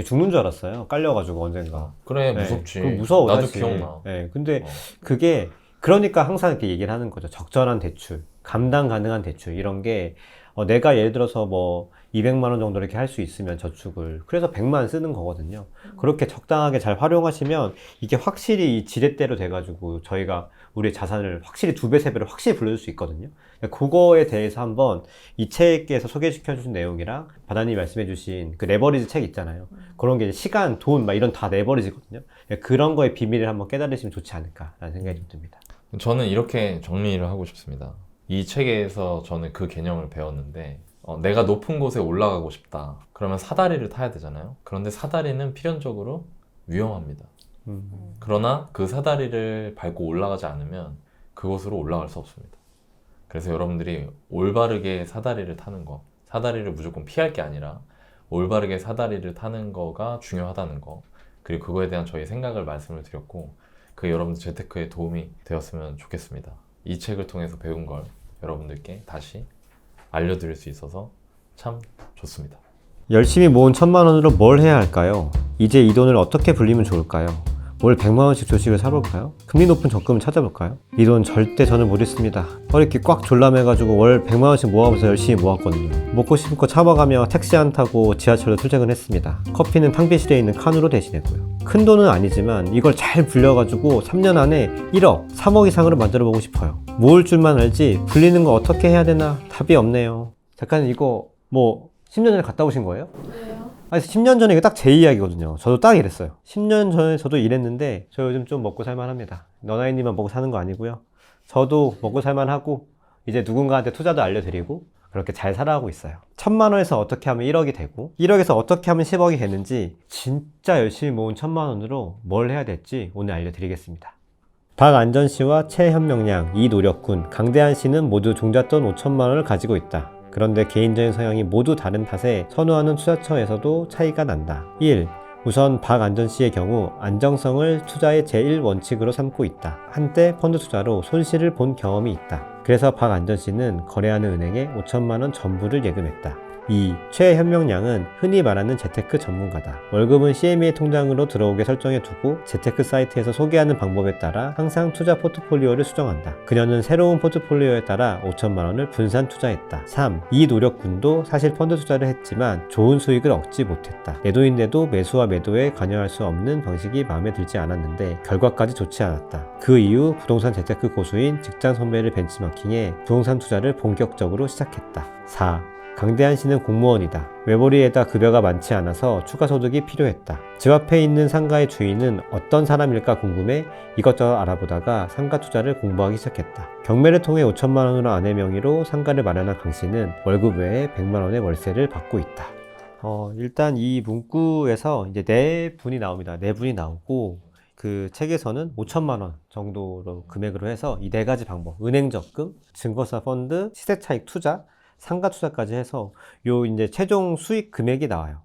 죽는 줄 알았어요. 깔려가지고 언젠가. 그래, 네. 무섭지. 그거 무서워. 나도 사실. 기억나. 네. 근데 그게, 그러니까 항상 이렇게 얘기를 하는 거죠. 적절한 대출, 감당 가능한 대출, 이런 게 내가 예를 들어서 뭐 200만 원 정도 이렇게 할 수 있으면 저축을, 그래서 100만 쓰는 거거든요. 그렇게 적당하게 잘 활용하시면 이게 확실히 이 지렛대로 돼가지고 저희가 우리의 자산을 확실히 2배, 3배로 확실히 불러줄 수 있거든요. 그거에 대해서 한번 이 책에서 소개시켜 주신 내용이랑 바다님이 말씀해 주신 그 레버리지 책 있잖아요. 그런 게 시간, 돈, 막 이런 다 레버리지거든요. 그런 거의 비밀을 한번 깨달으시면 좋지 않을까라는 생각이 좀 듭니다. 저는 이렇게 정리를 하고 싶습니다. 이 책에서 저는 그 개념을 배웠는데, 내가 높은 곳에 올라가고 싶다. 그러면 사다리를 타야 되잖아요. 그런데 사다리는 필연적으로 위험합니다. 그러나 그 사다리를 밟고 올라가지 않으면 그곳으로 올라갈 수 없습니다. 그래서 여러분들이 올바르게 사다리를 타는 거, 사다리를 무조건 피할 게 아니라 올바르게 사다리를 타는 거가 중요하다는 거, 그리고 그거에 대한 저희 생각을 말씀을 드렸고, 그게 여러분들 재테크에 도움이 되었으면 좋겠습니다. 이 책을 통해서 배운 걸 여러분들께 다시 알려드릴 수 있어서 참 좋습니다. 열심히 모은 1000만 원으로 뭘 해야 할까요? 이제 이 돈을 어떻게 불리면 좋을까요? 월 100만 원씩 주식을 사볼까요? 금리 높은 적금을 찾아볼까요? 이 돈 절대 저는 못 읽습니다. 허리띠 꽉 졸라매가지고 월 100만 원씩 모아보면서 열심히 모았거든요. 먹고 싶은 거 참아가며 택시 안 타고 지하철로 출퇴근했습니다. 커피는 탕비실에 있는 칸으로 대신했고요. 큰 돈은 아니지만 이걸 잘 불려가지고 3년 안에 1억, 3억 이상으로 만들어보고 싶어요. 모을 줄만 알지 불리는 거 어떻게 해야 되나 답이 없네요. 작가님 이거 뭐 10년 전에 갔다 오신 거예요? 왜요? 아니 10년 전에 이거 딱 제 이야기거든요. 저도 딱 이랬어요. 10년 전에 저도 이랬는데 저 요즘 좀 먹고 살만합니다. 너나이님만 먹고 사는 거 아니고요. 저도 먹고 살만하고 이제 누군가한테 투자도 알려드리고 그렇게 잘 살아가고 있어요. 1000만 원에서 어떻게 하면 1억이 되고 1억에서 어떻게 하면 10억이 되는지 진짜 열심히 모은 1000만 원으로 뭘 해야 될지 오늘 알려드리겠습니다. 박안전 씨와 최현명양, 이 노력군, 강대한 씨는 모두 종잣돈 5천만 원을 가지고 있다. 그런데 개인적인 성향이 모두 다른 탓에 선호하는 투자처에서도 차이가 난다. 1. 우선 박안전 씨의 경우 안정성을 투자의 제1원칙으로 삼고 있다. 한때 펀드 투자로 손실을 본 경험이 있다. 그래서 박안전 씨는 거래하는 은행에 5천만 원 전부를 예금했다. 2. 최현명양은 흔히 말하는 재테크 전문가다. 월급은 CME 통장으로 들어오게 설정해 두고 재테크 사이트에서 소개하는 방법에 따라 항상 투자 포트폴리오를 수정한다. 그녀는 새로운 포트폴리오에 따라 5천만 원을 분산 투자했다. 3. 이 노력군도 사실 펀드 투자를 했지만 좋은 수익을 얻지 못했다. 내 돈인데도 매수와 매도에 관여할 수 없는 방식이 마음에 들지 않았는데 결과까지 좋지 않았다. 그 이후 부동산 재테크 고수인 직장 선배를 벤치마킹해 부동산 투자를 본격적으로 시작했다. 4. 강대한 씨는 공무원이다. 외벌이에다 급여가 많지 않아서 추가 소득이 필요했다. 집 앞에 있는 상가의 주인은 어떤 사람일까 궁금해 이것저것 알아보다가 상가 투자를 공부하기 시작했다. 경매를 통해 5천만 원으로 아내 명의로 상가를 마련한 강 씨는 월급 외에 100만 원의 월세를 받고 있다. 일단 이 문구에서 이제 네 분이 나옵니다. 네 분이 나오고 그 책에서는 5천만 원 정도로 금액으로 해서 이 네 가지 방법, 은행 적금, 증거사 펀드, 시세 차익 투자, 상가 투자까지 해서 요 이제 최종 수익 금액이 나와요.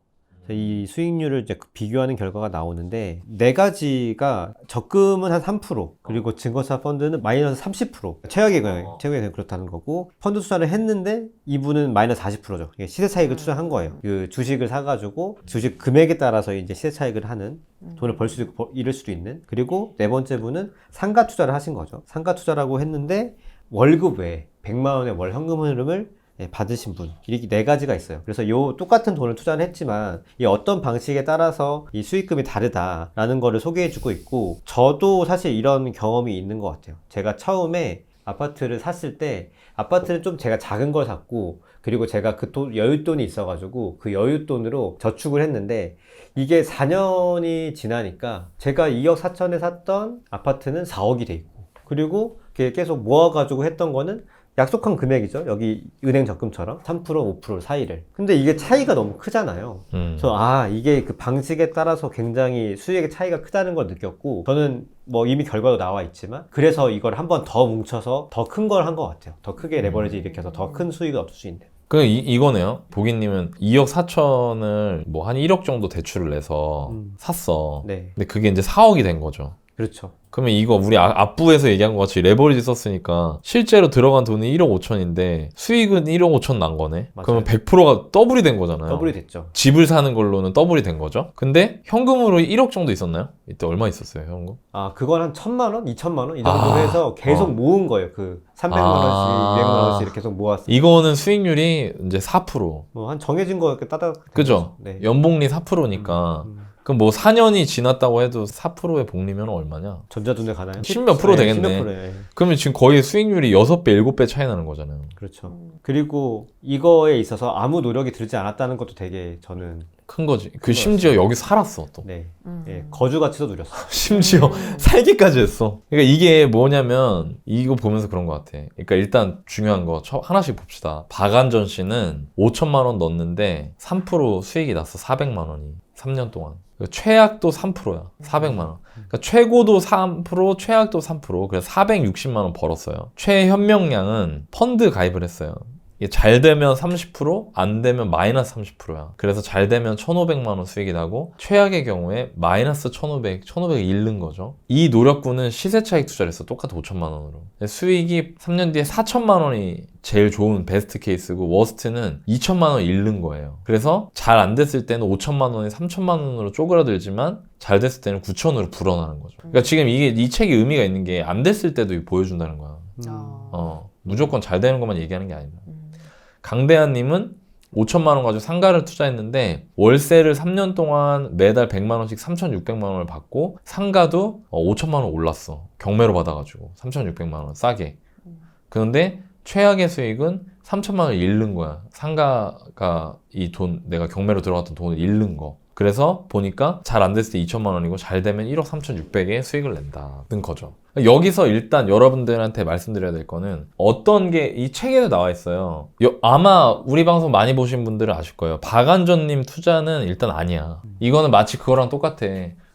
이 수익률을 이제 비교하는 결과가 나오는데 네 가지가 적금은 한 3%, 그리고 증거사 펀드는 마이너스 30%. 최악의 그렇다는 거고, 펀드 투자를 했는데 이분은 마이너스 40%죠. 시세 차익을 투자한 거예요. 그 주식을 사가지고 주식 금액에 따라서 이제 시세 차익을 하는, 돈을 벌 수도 있고 잃을 수도 있는. 그리고 네 번째 분은 상가 투자를 하신 거죠. 상가 투자라고 했는데 월급 외에 100만 원의 월 현금 흐름을 받으신 분, 이렇게 네 가지가 있어요. 그래서 요 똑같은 돈을 투자를 했지만 이 어떤 방식에 따라서 이 수익금이 다르다라는 거를 소개해주고 있고, 저도 사실 이런 경험이 있는 것 같아요. 제가 처음에 아파트를 샀을 때 아파트는 좀 제가 작은 걸 샀고, 그리고 제가 그 여윳돈이 있어가지고 그 여윳돈으로 저축을 했는데, 이게 4년이 지나니까 제가 2억 4천에 샀던 아파트는 4억이 돼 있고, 그리고 계속 모아가지고 했던 거는 약속한 금액이죠. 여기 은행 적금처럼 3% 5% 사이를. 근데 이게 차이가 너무 크잖아요. 그래서 이게 그 방식에 따라서 굉장히 수익의 차이가 크다는 걸 느꼈고, 저는 뭐 이미 결과도 나와 있지만 그래서 이걸 한 번 더 뭉쳐서 더 큰 걸 한 것 같아요. 더 크게 레버리지 일으켜서 더 큰 수익을 얻을 수 있는. 이거네요. 보기님은 2억 4천을 뭐 한 1억 정도 대출을 내서 샀어. 네. 근데 그게 이제 4억이 된 거죠. 그렇죠. 그러면 이거 우리 앞부에서 얘기한 것 같이 레버리지 썼으니까 실제로 들어간 돈이 1억 5천인데 수익은 1억 5천 난 거네. 맞아요. 그러면 100%가 더블이 된 거잖아요. 더블이 됐죠. 집을 사는 걸로는 더블이 된 거죠. 근데 현금으로 1억 정도 있었나요? 이때 얼마 있었어요, 현금? 그건 한 1,000만 원, 2,000만 원 이 정도 해서 계속 모은 거예요. 그 300만 원씩, 200만 원씩 이렇게 계속 모았어요. 이거는 수익률이 이제 4%. 뭐 한 정해진 거 이렇게 따닥. 그죠? 네. 연복리 4%니까. 그럼 뭐 4년이 지났다고 해도 4%의 복리면 얼마냐? 전자돈에 가나요? 10몇 프로 되겠네. 10몇 프로에. 그러면 지금 거의 수익률이 6배, 7배 차이 나는 거잖아요. 그렇죠. 그리고 이거에 있어서 아무 노력이 들지 않았다는 것도 되게 저는 큰 거지. 심지어 여기 살았어, 또. 네. 거주 가치도 누렸어. 심지어 살기까지 했어. 그러니까 이게 뭐냐면 이거 보면서 그런 것 같아. 그러니까 일단 중요한 거 하나씩 봅시다. 박안전 씨는 5천만 원 넣었는데 3% 수익이 났어. 400만 원이. 3년 동안. 최악도 3%야. 400만 원. 그러니까 최고도 3%, 최악도 3%. 그래서 460만 원 벌었어요. 최현명양은 펀드 가입을 했어요. 이게 잘 되면 30%, 안 되면 마이너스 30%야. 그래서 잘 되면 1,500만 원 수익이 나고, 최악의 경우에 마이너스 1,500을 잃는 거죠. 이 노력군은 시세 차익 투자를 했어. 똑같아 5천만 원으로. 수익이 3년 뒤에 4천만 원이 제일 좋은 베스트 케이스고, 워스트는 2천만 원 잃는 거예요. 그래서 잘 안 됐을 때는 5천만 원이 3천만 원으로 쪼그라들지만 잘 됐을 때는 9천으로 불어나는 거죠. 그러니까 지금 이 책이 의미가 있는 게 안 됐을 때도 보여준다는 거야. 무조건 잘 되는 것만 얘기하는 게 아니다. 강대한님은 5천만 원 가지고 상가를 투자했는데 월세를 3년 동안 매달 100만 원씩 3,600만 원을 받고, 상가도 5천만 원 올랐어. 경매로 받아가지고 3,600만 원 싸게. 그런데 최악의 수익은 3천만 원을 잃는 거야. 상가가 내가 경매로 들어갔던 돈을 잃는 거. 그래서 보니까 잘 안 됐을 때 2천만 원이고 잘 되면 1억 3,600에 수익을 낸다는 거죠. 여기서 일단 여러분들한테 말씀드려야 될 거는 어떤 게 이 책에도 나와 있어요. 아마 우리 방송 많이 보신 분들은 아실 거예요. 박안전님 투자는 일단 아니야. 이거는 마치 그거랑 똑같아.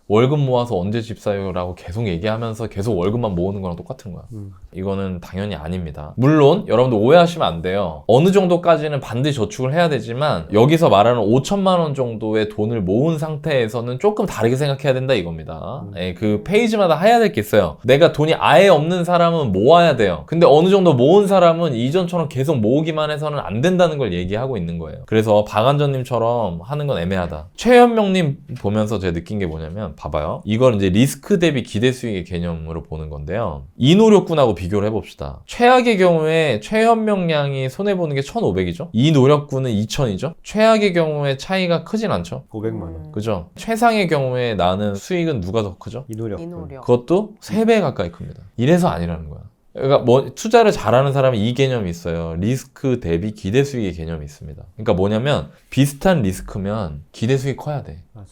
월급 모아서 언제 집 사요라고 계속 얘기하면서 계속 월급만 모으는 거랑 똑같은 거야. 이거는 당연히 아닙니다. 물론 여러분들 오해하시면 안 돼요. 어느 정도까지는 반드시 저축을 해야 되지만 여기서 말하는 5천만 원 정도의 돈을 모은 상태에서는 조금 다르게 생각해야 된다 이겁니다. 예, 그 페이지마다 해야 될 게 있어요. 내가 돈이 아예 없는 사람은 모아야 돼요. 근데 어느 정도 모은 사람은 이전처럼 계속 모으기만 해서는 안 된다는 걸 얘기하고 있는 거예요. 그래서 박안전님처럼 하는 건 애매하다. 최현명님 보면서 제가 느낀 게 뭐냐면 봐봐요. 이걸 이제 리스크 대비 기대 수익의 개념으로 보는 건데요. 이노력군하고 비교를 해봅시다. 최악의 경우에 최현명량이 손해보는 게 1,500이죠. 이노력군은 2,000이죠. 최악의 경우에 차이가 크진 않죠. 500만 원. 그죠? 최상의 경우에 나는 수익은 누가 더 크죠? 이노력. 그것도 3배 가까이 큽니다. 이래서 아니라는 거야. 그러니까 뭐 투자를 잘하는 사람은 이 개념이 있어요. 리스크 대비 기대 수익의 개념이 있습니다. 그러니까 뭐냐면 비슷한 리스크면 기대 수익이 커야 돼. 맞아.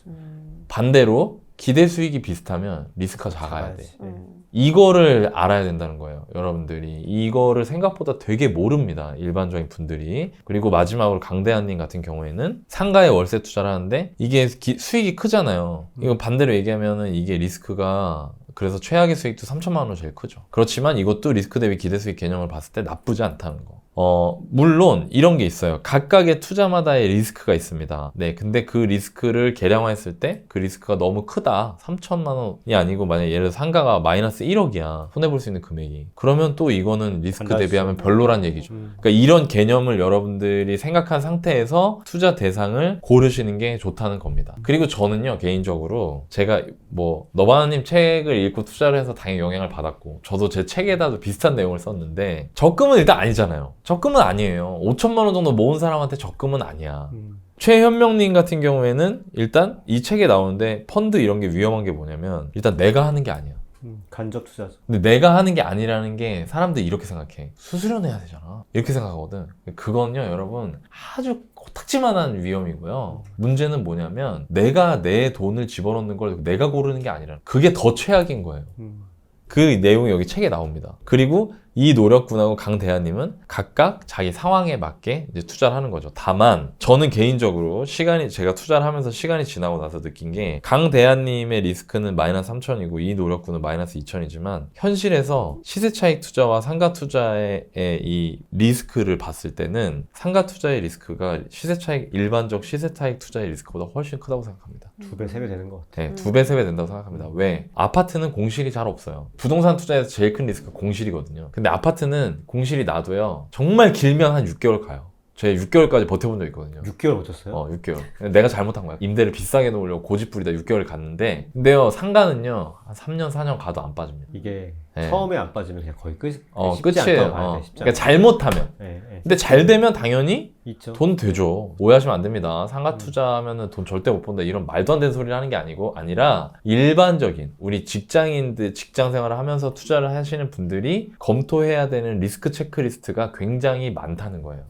반대로 기대 수익이 비슷하면 리스크가 작아야 돼. 네. 이거를 알아야 된다는 거예요. 여러분들이 이거를 생각보다 되게 모릅니다. 일반적인 분들이. 그리고 마지막으로 강대한님 같은 경우에는 상가에 월세 투자를 하는데 이게 수익이 크잖아요. 이건 반대로 얘기하면은 이게 리스크가 그래서 최악의 수익도 3천만 원으로 제일 크죠. 그렇지만 이것도 리스크 대비 기대 수익 개념을 봤을 때 나쁘지 않다는 거. 물론 이런 게 있어요. 각각의 투자마다의 리스크가 있습니다. 네, 근데 그 리스크를 계량화했을 때 그 리스크가 너무 크다. 3천만 원이 아니고 만약에 예를 들어 상가가 마이너스 1억이야. 손해볼 수 있는 금액이. 그러면 또 이거는 리스크 대비하면 별로란 얘기죠. 그러니까 이런 개념을 여러분들이 생각한 상태에서 투자 대상을 고르시는 게 좋다는 겁니다. 그리고 저는요, 개인적으로 제가 뭐 너바나님 책을 읽고 투자를 해서 당연히 영향을 받았고 저도 제 책에다도 비슷한 내용을 썼는데 적금은 일단 아니잖아요. 적금은 아니에요. 5천만 원 정도 모은 사람한테 적금은 아니야. 최현명님 같은 경우에는 일단 이 책에 나오는데 펀드 이런 게 위험한 게 뭐냐면 일단 내가 하는 게 아니야. 간접 투자죠. 근데 내가 하는 게 아니라는 게 사람들이 이렇게 생각해. 수수료 내야 되잖아. 이렇게 생각하거든. 그건요, 여러분 아주 코딱지만한 위험이고요. 문제는 뭐냐면 내가 내 돈을 집어넣는 걸 내가 고르는 게 아니라 그게 더 최악인 거예요. 그 내용이 여기 책에 나옵니다. 그리고 이 노력군하고 강대한님은 각각 자기 상황에 맞게 이제 투자를 하는 거죠. 다만 저는 개인적으로 제가 투자를 하면서 시간이 지나고 나서 느낀 게 강대한님의 리스크는 마이너스 3천이고 이 노력군은 마이너스 2천이지만 현실에서 시세차익 투자와 상가 투자의 이 리스크를 봤을 때는 상가 투자의 리스크가 일반적 시세차익 투자의 리스크보다 훨씬 크다고 생각합니다. 2배, 3배 되는 것 같아요. 네, 2배, 3배 된다고 생각합니다. 왜? 아파트는 공실이 잘 없어요. 부동산 투자에서 제일 큰 리스크가 공실이거든요. 근데 아파트는 공실이 나도요, 정말 길면 한 6개월 가요. 제가 6개월까지 버텨본 적 있거든요. 6개월 버텼어요? 6개월. 내가 잘못한 거야. 임대를 비싸게 놓으려고 고집 부리다 6개월 갔는데, 근데요, 상가는요, 한 3년, 4년 가도 안 빠집니다. 이게 네. 처음에 안 빠지면 그냥 거의 끝이에요. 쉽지 그러니까 잘못하면. 네, 네. 근데 잘 되면 당연히 있죠. 돈 되죠. 오해하시면 안 됩니다. 상가 투자하면은 돈 절대 못 번다. 이런 말도 안 되는 소리를 하는 게 아니라 일반적인 우리 직장인들 직장 생활을 하면서 투자를 하시는 분들이 검토해야 되는 리스크 체크리스트가 굉장히 많다는 거예요.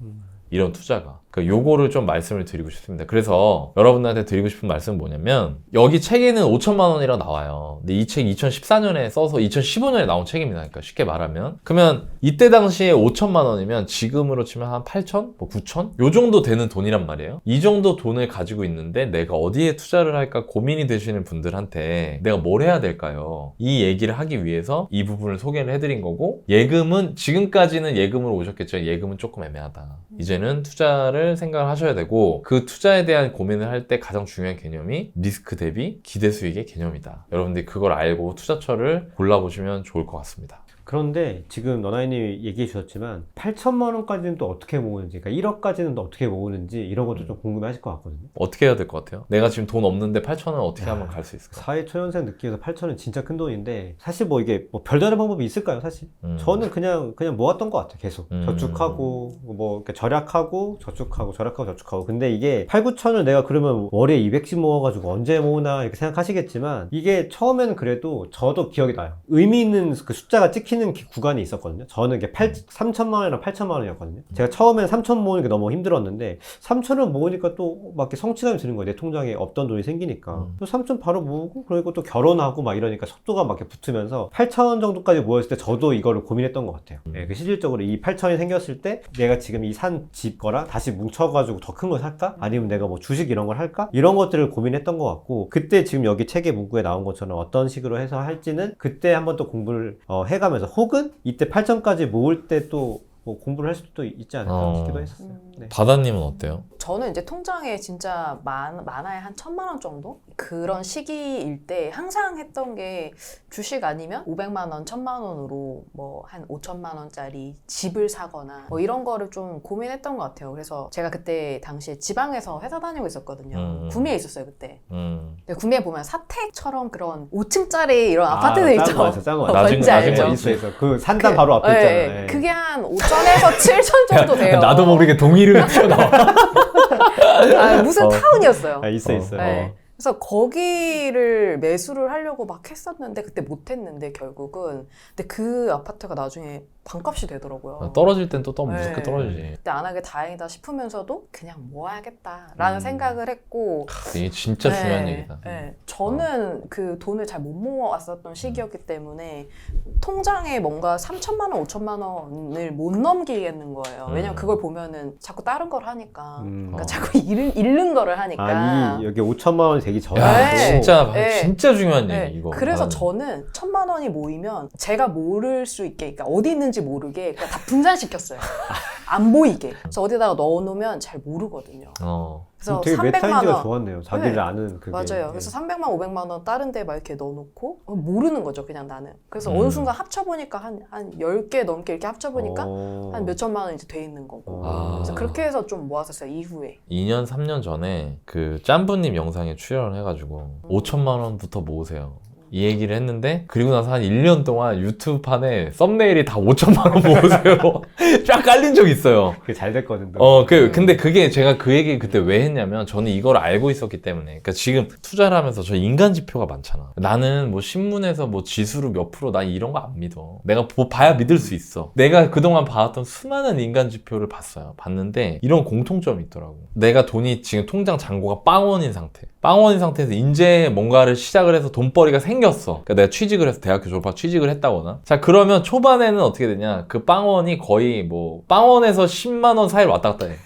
이런 투자가. 그러니까 요거를 좀 말씀을 드리고 싶습니다. 그래서 여러분들한테 드리고 싶은 말씀은 뭐냐면 여기 책에는 5천만 원이라고 나와요. 근데 이 책 2014년에 써서 2015년에 나온 책입니다. 그러니까 쉽게 말하면. 그러면 이때 당시에 5천만 원이면 지금으로 치면 한 8천? 뭐 9천? 요 정도 되는 돈이란 말이에요. 이 정도 돈을 가지고 있는데 내가 어디에 투자를 할까 고민이 되시는 분들한테 내가 뭘 해야 될까요? 이 얘기를 하기 위해서 이 부분을 소개를 해드린 거고, 예금은 지금까지는 예금으로 오셨겠죠. 예금은 조금 애매하다. 이제는 투자를 생각을 하셔야 되고, 그 투자에 대한 고민을 할 때 가장 중요한 개념이 리스크 대비 기대 수익의 개념이다. 여러분들이 그걸 알고 투자처를 골라보시면 좋을 것 같습니다. 그런데 지금 너나이님이 얘기해 주셨지만 8천만 원까지는 또 어떻게 모으는지, 그러니까 1억까지는 또 어떻게 모으는지 이런 것도 좀 궁금해 하실 것 같거든요. 어떻게 해야 될 것 같아요? 내가 지금 돈 없는데 8천원 어떻게 하면 갈 수 있을까? 사회초년생 느끼면서 8천은 진짜 큰 돈인데 사실 뭐 이게 뭐 별다른 방법이 있을까요 사실? 저는 그냥 모았던 것 같아요. 계속 저축하고 뭐 이렇게 절약하고 저축하고 저축하고. 근데 이게 8, 9천을 내가 그러면 월에 200씩 모아가지고 언제 모으나 이렇게 생각하시겠지만, 이게 처음에는 그래도 저도 기억이 나요. 의미 있는 그 숫자가 찍히는 구간이 있었거든요. 저는 이게 3천만 원이라고 원이랑 8천만 원이었거든요. 제가 처음엔 3천 모으는 게 너무 힘들었는데 3천을 모으니까 또 막 이렇게 성취감이 드는 거예요. 내 통장에 없던 돈이 생기니까. 또 3천 바로 모으고 그리고 또 결혼하고 막 이러니까 속도가 막 이렇게 붙으면서 8천 원 정도까지 모였을 때 저도 이거를 고민했던 것 같아요. 네, 그 실질적으로 이 8천이 생겼을 때 내가 지금 이 산 집 거랑 다시 뭉쳐가지고 더 큰 걸 살까? 아니면 내가 뭐 주식 이런 걸 할까? 이런 것들을 고민했던 것 같고 그때 지금 여기 책의 문구에 나온 것처럼 어떤 식으로 해서 할지는 그때 한번 또 공부를 해가면서 혹은 이때 8천까지 모을 때 또 뭐 공부를 할 수도 있지 않을까 싶기도 했었어요. 네. 바다님은 어때요? 저는 이제 통장에 진짜 많아야 한 1,000만 원 정도? 그런 시기일 때 항상 했던 게 주식 아니면 500만 원, 1,000만 원으로 뭐 한 5천만 원짜리 집을 사거나 뭐 이런 거를 좀 고민했던 것 같아요. 그래서 제가 그때 당시에 지방에서 회사 다니고 있었거든요. 구미에 있었어요, 그때. 근데 구미에 보면 사택처럼 그런 5층짜리 이런 아파트들 있죠. 짠 거. 뭔지 알죠? 있어. 그 산단 바로 앞에 있잖아요. 네. 그게 한 5천에서 7천 정도 돼요. 나도 모르게 동의를 튀어나와. 무슨 타운이었어요. 있어. 네. 그래서 거기를 매수를 하려고 막 했었는데 그때 못했는데 결국은 근데 그 아파트가 나중에 반값이 되더라고요. 떨어질 땐 또 무섭게 네. 떨어지지. 그때 안 하게 다행이다 싶으면서도 그냥 모아야겠다라는 생각을 했고 이게 진짜 중요한 얘기다. 네. 저는 그 돈을 잘 못 모아왔었던 시기였기 때문에 통장에 뭔가 3천만 원, 5천만 원을 못 넘기겠는 거예요. 왜냐면 그걸 보면은 자꾸 다른 걸 하니까 그러니까 자꾸 잃는 거를 하니까 여기 5천만 원이 되기 전에 야, 네. 진짜 중요한 네. 얘기 이거. 그래서 저는 1,000만 원이 모이면 제가 모를 수 있게 그러니까 어디 있는지 모르게 그냥 다 분산시켰어요. 안 보이게. 그래서 어디다가 넣어놓으면 잘 모르거든요. 그래서 되게 300만 메타인지가 원. 좋았네요. 자기를 네. 아는 그게. 맞아요. 그래서 300만, 500만 원 다른 데 막 이렇게 넣어놓고 모르는 거죠, 그냥 나는. 그래서 어느 순간 합쳐보니까 한 10개 넘게 이렇게 합쳐보니까 한 몇천만 원 이제 돼 있는 거고. 그래서 그렇게 해서 좀 모았었어요, 이후에. 2년 3년 전에 그 짬부님 영상에 출연을 해가지고 5천만 원부터 모으세요. 이 얘기를 했는데 그리고 나서 한 1년 동안 유튜브판에 썸네일이 다 5천만 원 모으세요. 쫙 깔린 적이 있어요. 그게 잘 됐거든. 근데 그게 제가 그 얘기 그때 왜 했냐면 저는 이걸 알고 있었기 때문에. 그러니까 지금 투자를 하면서 저 인간 지표가 많잖아. 나는 뭐 신문에서 뭐 지수로 몇 프로 나 이런 거 안 믿어. 내가 봐야 믿을 수 있어. 내가 그동안 봐왔던 수많은 인간 지표를 봤어요. 봤는데 이런 공통점이 있더라고. 내가 돈이 지금 통장 잔고가 빵원인 상태. 빵원인 상태에서 이제 뭔가를 시작을 해서 돈벌이가 생겼어. 그러니까 내가 취직을 해서 대학교 졸업하고 취직을 했다거나. 자, 그러면 초반에는 어떻게 되냐. 그 빵원이 거의 뭐 빵원에서 10만 원 사이를 왔다 갔다 해.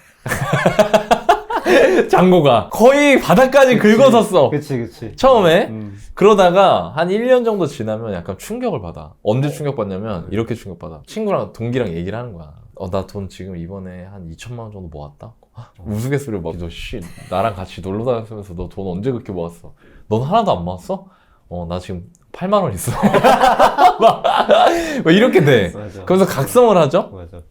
잔고가 거의 바닥까지 긁어섰어. 그치. 처음에. 그러다가 한 1년 정도 지나면 약간 충격을 받아. 언제 충격받냐면 이렇게 충격받아. 친구랑 동기랑 얘기를 하는 거야. 나 돈 지금 이번에 한 2천만 원 정도 모았다. 우스갯소리를 막, 너 나랑 같이 놀러 다녔으면서 너 돈 언제 그렇게 모았어? 넌 하나도 안 모았어? 나 지금 8만 원 있어. 막 이렇게 돼. 맞아. 그러면서 각성을 하죠? 맞아.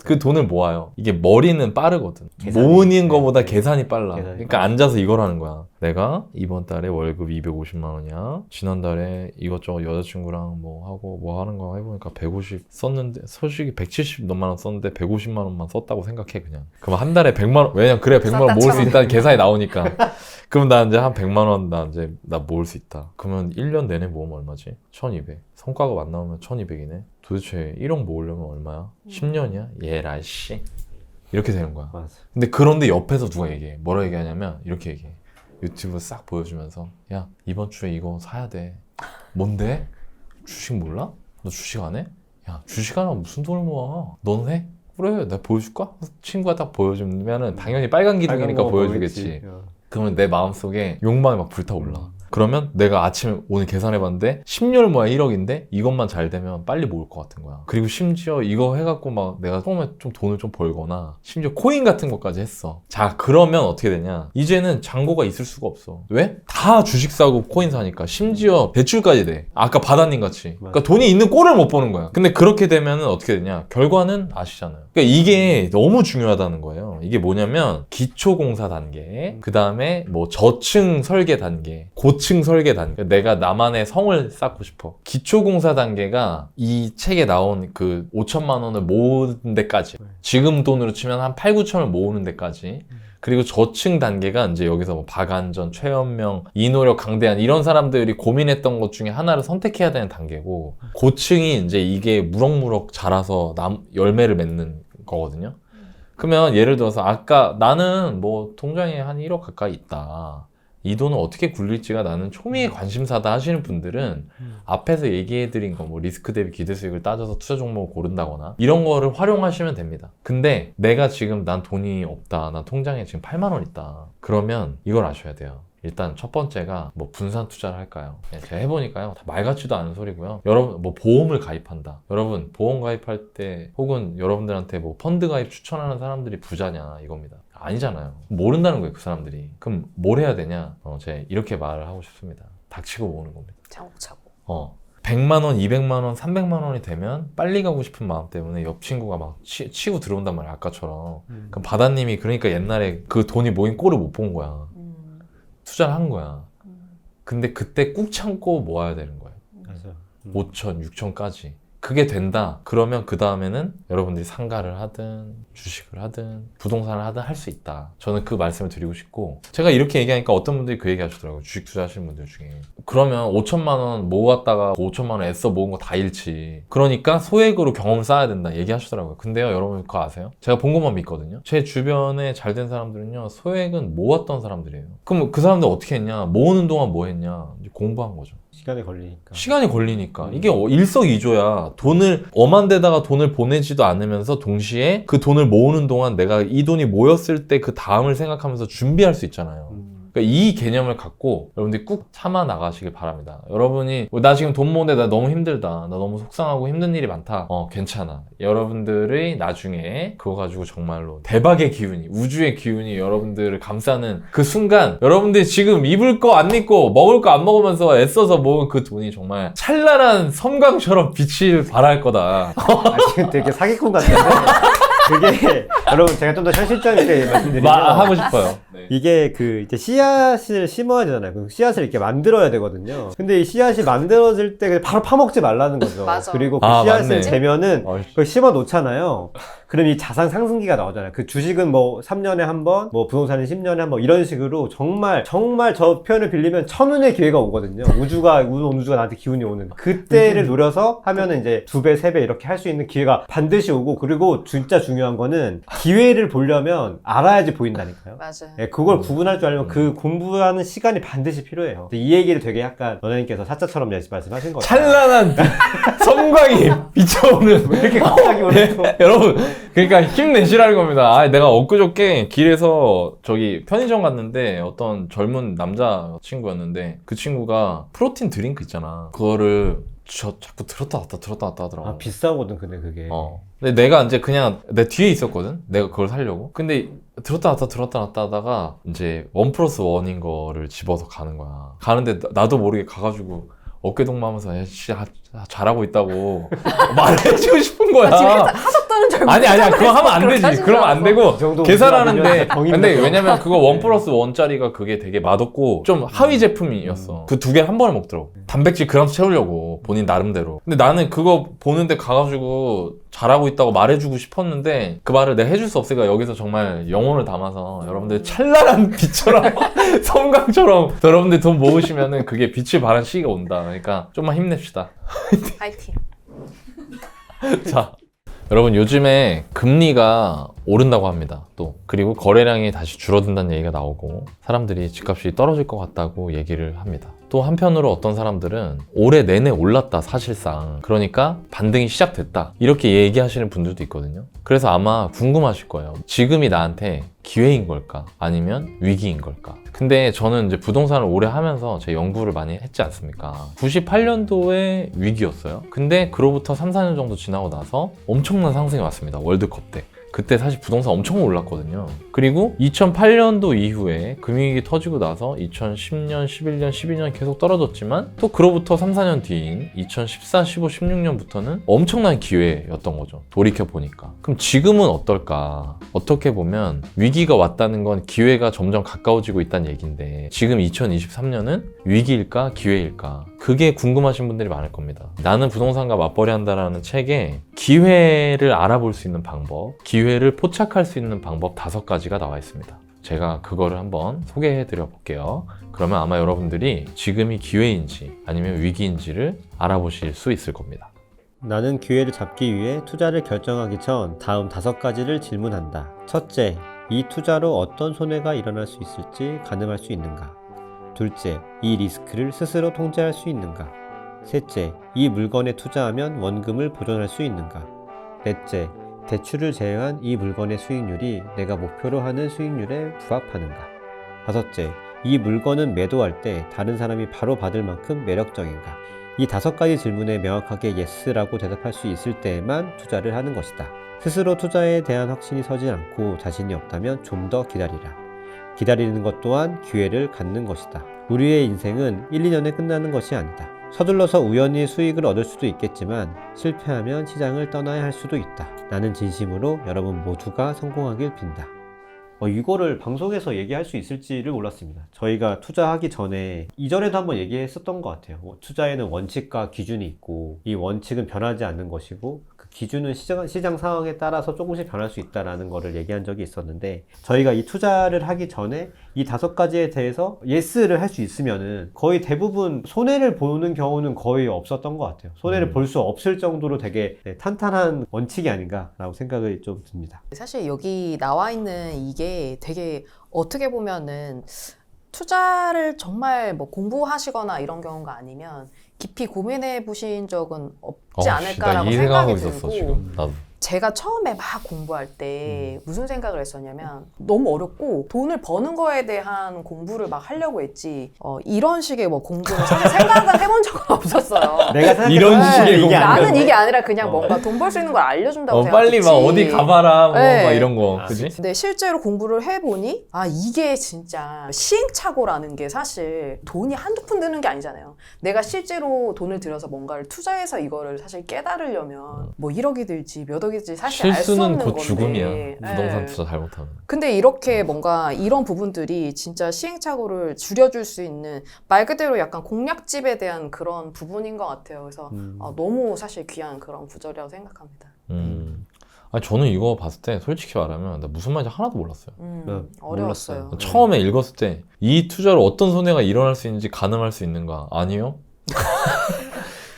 그 돈을 모아요. 이게 머리는 빠르거든. 계산이. 모으는 거보다 네. 계산이 빨라. 계산이 그러니까 빨라. 앉아서 이걸 하는 거야. 내가 이번 달에 월급 250만 원이야. 지난달에 이것저것 여자친구랑 뭐 하고 뭐 하는 거 해보니까 150 썼는데 솔직히 170 몇만 원 썼는데 150만 원만 썼다고 생각해 그냥. 그럼 한 달에 100만 원. 왜냐면 그래야 100만 원 모을 수 있다는 계산이 나오니까. 그럼 나 이제 한 100만 원 나 모을 수 있다. 그러면 1년 내내 모으면 얼마지? 1200. 성과가 안 나오면 1200이네. 도대체 1억 모으려면 얼마야? 10년이야? 얘라 씨. 이렇게 되는 거야. 맞아. 근데 그런데 옆에서 누가 얘기해. 뭐라 얘기하냐면 이렇게 얘기해. 유튜브 싹 보여주면서 야 이번 주에 이거 사야 돼. 뭔데? 주식 몰라? 너 주식 안 해? 야 주식 안 하면 무슨 돈을 모아? 너는 해? 그래 내가 보여줄까? 친구가 딱 보여주면은 당연히 빨간 기둥이니까 보여주겠지. 그러면 내 마음속에 욕망이 막 불타올라. 그러면 내가 아침에 오늘 계산해봤는데 10년을 모아야 1억인데 이것만 잘 되면 빨리 모을 것 같은 거야. 그리고 심지어 이거 해갖고 막 내가 처음에 좀 돈을 좀 벌거나 심지어 코인 같은 것까지 했어. 자 그러면 어떻게 되냐. 이제는 잔고가 있을 수가 없어. 왜? 다 주식 사고 코인 사니까 심지어 대출까지 돼. 아까 바다님 같이. 그러니까 돈이 있는 꼴을 못 보는 거야. 근데 그렇게 되면은 어떻게 되냐. 결과는 아시잖아요. 그러니까 이게 너무 중요하다는 거예요. 이게 뭐냐면 기초공사 단계, 그 다음에 뭐 저층 설계 단계, 고층 설계 단계. 내가 나만의 성을 쌓고 싶어. 기초공사 단계가 이 책에 나온 그 5천만 원을 모으는 데까지. 지금 돈으로 치면 한 8, 9천을 모으는 데까지. 그리고 저층 단계가 이제 여기서 뭐 박안전, 최현명, 이노력, 강대한 이런 사람들이 고민했던 것 중에 하나를 선택해야 되는 단계고, 고층이 이제 이게 무럭무럭 자라서 열매를 맺는 거거든요. 그러면 예를 들어서 아까 나는 뭐 통장에 한 1억 가까이 있다. 이 돈을 어떻게 굴릴지가 나는 초미의 관심사다 하시는 분들은 앞에서 얘기해드린 거 뭐 리스크 대비 기대 수익을 따져서 투자 종목을 고른다거나 이런 거를 활용하시면 됩니다. 근데 내가 지금 난 돈이 없다. 나 통장에 지금 8만 원 있다. 그러면 이걸 아셔야 돼요. 일단 첫 번째가 뭐 분산 투자를 할까요? 제가 해보니까요 다 말 같지도 않은 소리고요. 여러분 뭐 보험을 가입한다. 여러분 보험 가입할 때 혹은 여러분들한테 뭐 펀드 가입 추천하는 사람들이 부자냐 이겁니다. 아니잖아요. 모른다는 거예요 그 사람들이. 그럼 뭘 해야 되냐? 제가 이렇게 말을 하고 싶습니다. 닥치고 모으는 겁니다. 차곡차곡. 100만 원, 200만 원, 300만 원이 되면 빨리 가고 싶은 마음 때문에 옆 친구가 막 치고 들어온단 말이야 아까처럼. 그럼 바다님이 그러니까 옛날에 그 돈이 모인 꼴을 못 본 거야. 투자를 한 거야. 근데 그때 꾹 참고 모아야 되는 거예요. 5천, 6천까지. 그게 된다. 그러면 그 다음에는 여러분들이 상가를 하든 주식을 하든 부동산을 하든 할 수 있다. 저는 그 말씀을 드리고 싶고, 제가 이렇게 얘기하니까 어떤 분들이 그 얘기 하시더라고요. 주식 투자하시는 분들 중에. 그러면 5천만 원 모았다가 5천만 원 애써 모은 거 다 잃지. 그러니까 소액으로 경험을 쌓아야 된다 얘기하시더라고요. 근데요 여러분 그거 아세요? 제가 본 것만 믿거든요. 제 주변에 잘 된 사람들은요 소액은 모았던 사람들이에요. 그럼 그 사람들 어떻게 했냐? 모으는 동안 뭐 했냐? 이제 공부한 거죠. 시간이 걸리니까. 이게 일석이조야. 돈을 엄한 데다가 돈을 보내지도 않으면서 동시에 그 돈을 모으는 동안 내가 이 돈이 모였을 때 그 다음을 생각하면서 준비할 수 있잖아요. 그러니까 이 개념을 갖고 여러분들이 꾹 참아 나가시길 바랍니다. 여러분이 나 지금 돈 모으는데 나 너무 힘들다. 나 너무 속상하고 힘든 일이 많다. 괜찮아. 여러분들의 나중에 그거 가지고 정말로 대박의 기운이, 우주의 기운이 여러분들을 감싸는 그 순간, 여러분들이 지금 입을 거 안 입고 먹을 거 안 먹으면서 애써서 모은 그 돈이 정말 찬란한 섬광처럼 빛을 발할 거다. 지금 되게 사기꾼 같은데. 그게 여러분 제가 좀 더 현실적 있게 말씀드리면 하고 싶어요. 네. 이게 이제 씨앗을 심어야 되잖아요. 그 씨앗을 이렇게 만들어야 되거든요. 근데 이 씨앗이 만들어질 때 바로 파먹지 말라는 거죠. 맞아. 그리고 그 씨앗을 맞네. 재면은 그걸 심어 놓잖아요. 그럼 이 자산 상승기가 나오잖아요. 그 주식은 뭐 3년에 한 번, 뭐 부동산은 10년에 한 번, 이런 식으로 정말 저 표현을 빌리면 천운의 기회가 오거든요. 우주가 나한테 기운이 오는. 그때를 노려서 하면은 이제 2배, 3배 이렇게 할 수 있는 기회가 반드시 오고, 그리고 진짜 중요한 거는 기회를 보려면 알아야지 보인다니까요. 맞아요. 네, 그걸 구분할 줄 알면 그 공부하는 시간이 반드시 필요해요. 이 얘기를 되게 약간 너네님께서 사자처럼 말씀하신 거예요. 찬란한 섬광이 비춰오는. 왜 이렇게 갑자기 오늘 또 여러분, 그러니까 힘내시라는 겁니다. 내가 엊그저께 길에서 저기 편의점 갔는데 어떤 젊은 남자 친구였는데 그 친구가 프로틴 드링크 있잖아. 그거를 자꾸 들었다 놨다 하더라고. 비싸거든 근데 그게. 근데 내가 이제 그냥 내 뒤에 있었거든. 내가 그걸 사려고. 근데 들었다 놨다 하다가 이제 1+1인 거를 집어서 가는 거야. 가는데 나도 모르게 가가지고 어깨 동무하면서 잘하고 있다고 말해주고 싶은 거야. 지금 하셨다는 줄 알고. 아니야 그거 하면 안 되지. 그러면 안 되고 계산하는데. 병입니다, 근데 병. 왜냐면 그거 1+1짜리가 그게 되게 맛없고 좀 하위 제품이었어. 그 2개 한 번에 먹더라고. 단백질 그램수 채우려고 본인 나름대로. 근데 나는 그거 보는데 가가지고 잘하고 있다고 말해주고 싶었는데 그 말을 내가 해줄 수 없으니까 여기서 정말 영혼을 담아서 여러분들 찬란한 빛처럼 섬광처럼 여러분들 돈 모으시면은 그게 빛을 발한 시기가 온다. 그러니까 좀만 힘냅시다. 파이팅. 자, 여러분 요즘에 금리가 오른다고 합니다. 또 그리고 거래량이 다시 줄어든다는 얘기가 나오고 사람들이 집값이 떨어질 것 같다고 얘기를 합니다. 또 한편으로 어떤 사람들은 올해 내내 올랐다 사실상, 그러니까 반등이 시작됐다 이렇게 얘기하시는 분들도 있거든요. 그래서 아마 궁금하실 거예요. 지금이 나한테 기회인 걸까 아니면 위기인 걸까? 근데 저는 이제 부동산을 오래 하면서 제 연구를 많이 했지 않습니까? 98년도에 위기였어요. 근데 그로부터 3, 4년 정도 지나고 나서 엄청난 상승이 왔습니다. 월드컵 때. 그때 사실 부동산 엄청 올랐거든요. 그리고 2008년도 이후에 금융위기 터지고 나서 2010년, 11년, 12년 계속 떨어졌지만 또 그로부터 3, 4년 뒤인 2014, 15, 16년부터는 엄청난 기회였던 거죠. 돌이켜보니까. 그럼 지금은 어떨까? 어떻게 보면 위기가 왔다는 건 기회가 점점 가까워지고 있다는 얘기인데 지금 2023년은 위기일까? 기회일까? 그게 궁금하신 분들이 많을 겁니다. 나는 부동산과 맞벌이 한다라는 책에 기회를 알아볼 수 있는 방법, 기회를 포착할 수 있는 방법 5가지가 나와 있습니다. 제가 그거를 한번 소개해 드려 볼게요. 그러면 아마 여러분들이 지금이 기회인지 아니면 위기인지를 알아보실 수 있을 겁니다. 나는 기회를 잡기 위해 투자를 결정하기 전 다음 5가지를 질문한다. 첫째, 이 투자로 어떤 손해가 일어날 수 있을지 가늠할 수 있는가? 둘째, 이 리스크를 스스로 통제할 수 있는가? 셋째, 이 물건에 투자하면 원금을 보존할 수 있는가? 넷째, 대출을 제외한 이 물건의 수익률이 내가 목표로 하는 수익률에 부합하는가? 다섯째, 이 물건은 매도할 때 다른 사람이 바로 받을 만큼 매력적인가? 이 5가지 질문에 명확하게 yes라고 대답할 수 있을 때에만 투자를 하는 것이다. 스스로 투자에 대한 확신이 서지 않고 자신이 없다면 좀 더 기다리라. 기다리는 것 또한 기회를 갖는 것이다. 우리의 인생은 1, 2년에 끝나는 것이 아니다. 서둘러서 우연히 수익을 얻을 수도 있겠지만 실패하면 시장을 떠나야 할 수도 있다. 나는 진심으로 여러분 모두가 성공하길 빈다. 이거를 방송에서 얘기할 수 있을지를 몰랐습니다. 저희가 투자하기 전에 이전에도 한번 얘기했었던 것 같아요. 투자에는 원칙과 기준이 있고 이 원칙은 변하지 않는 것이고 그 기준은 시장 상황에 따라서 조금씩 변할 수 있다는 거를 얘기한 적이 있었는데 저희가 이 투자를 하기 전에 이 5가지에 대해서 예스를 할 수 있으면은 거의 대부분 손해를 보는 경우는 거의 없었던 것 같아요. 손해를 볼 수 없을 정도로 되게 탄탄한 원칙이 아닌가라고 생각이 좀 듭니다. 사실 여기 나와 있는 이게 되게 어떻게 보면은 투자를 정말 뭐 공부하시거나 이런 경우가 아니면 깊이 고민해 보신 적은 없지 않을까라고 이 생각이 생각하고 있었어, 들고 지금. 나도. 제가 처음에 막 공부할 때 무슨 생각을 했었냐면 너무 어렵고 돈을 버는 거에 대한 공부를 막 하려고 했지 이런 식의 뭐 공부는 사실 생각을 해본 적은 없었어요. 내가 생각했던 이런 건 식의 이게 공부. 아니었네. 나는 이게 아니라 그냥 뭔가 돈 벌 수 있는 걸 알려준다고 빨리 생각했지. 막 어디 가봐라, 뭐, 네. 막 이런 거. 그지? 근데 실제로 공부를 해보니 이게 진짜 시행착오라는 게 사실 돈이 한두 푼 드는 게 아니잖아요. 내가 실제로 돈을 들여서 뭔가를 투자해서 이거를 사실 깨달으려면 뭐 1억이 들지 몇 억이 들지 사실 알 수 실수는 없는 곧 건데. 죽음이야. 네. 부동산 투자 잘못하면. 근데 이렇게 뭔가 이런 부분들이 진짜 시행착오를 줄여줄 수 있는 말 그대로 약간 공략집에 대한 그런 부분인 것 같아요. 그래서 너무 사실 귀한 그런 구절이라고 생각합니다. 아니, 저는 이거 봤을 때 솔직히 말하면 나 무슨 말인지 하나도 몰랐어요. 어려웠어요. 몰랐어요. 처음에 읽었을 때 이 투자로 어떤 손해가 일어날 수 있는지 가늠할 수 있는가? 아니요.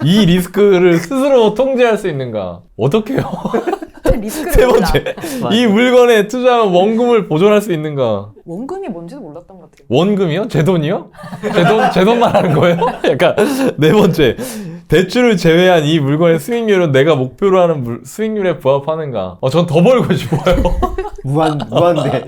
이 리스크를 스스로 통제할 수 있는가? 어떻게요? 리스크를 세 몰라. 번째, 이 물건에 투자하면 원금을 보존할 수 있는가? 원금이 뭔지도 몰랐던 것 같아요. 원금이요? 제 돈이요? 제 돈 말하는 거예요? 약간 네 번째, 대출을 제외한 이 물건의 수익률은 내가 목표로 하는 수익률에 부합하는가? 전 더 벌고 싶어요. 무한대.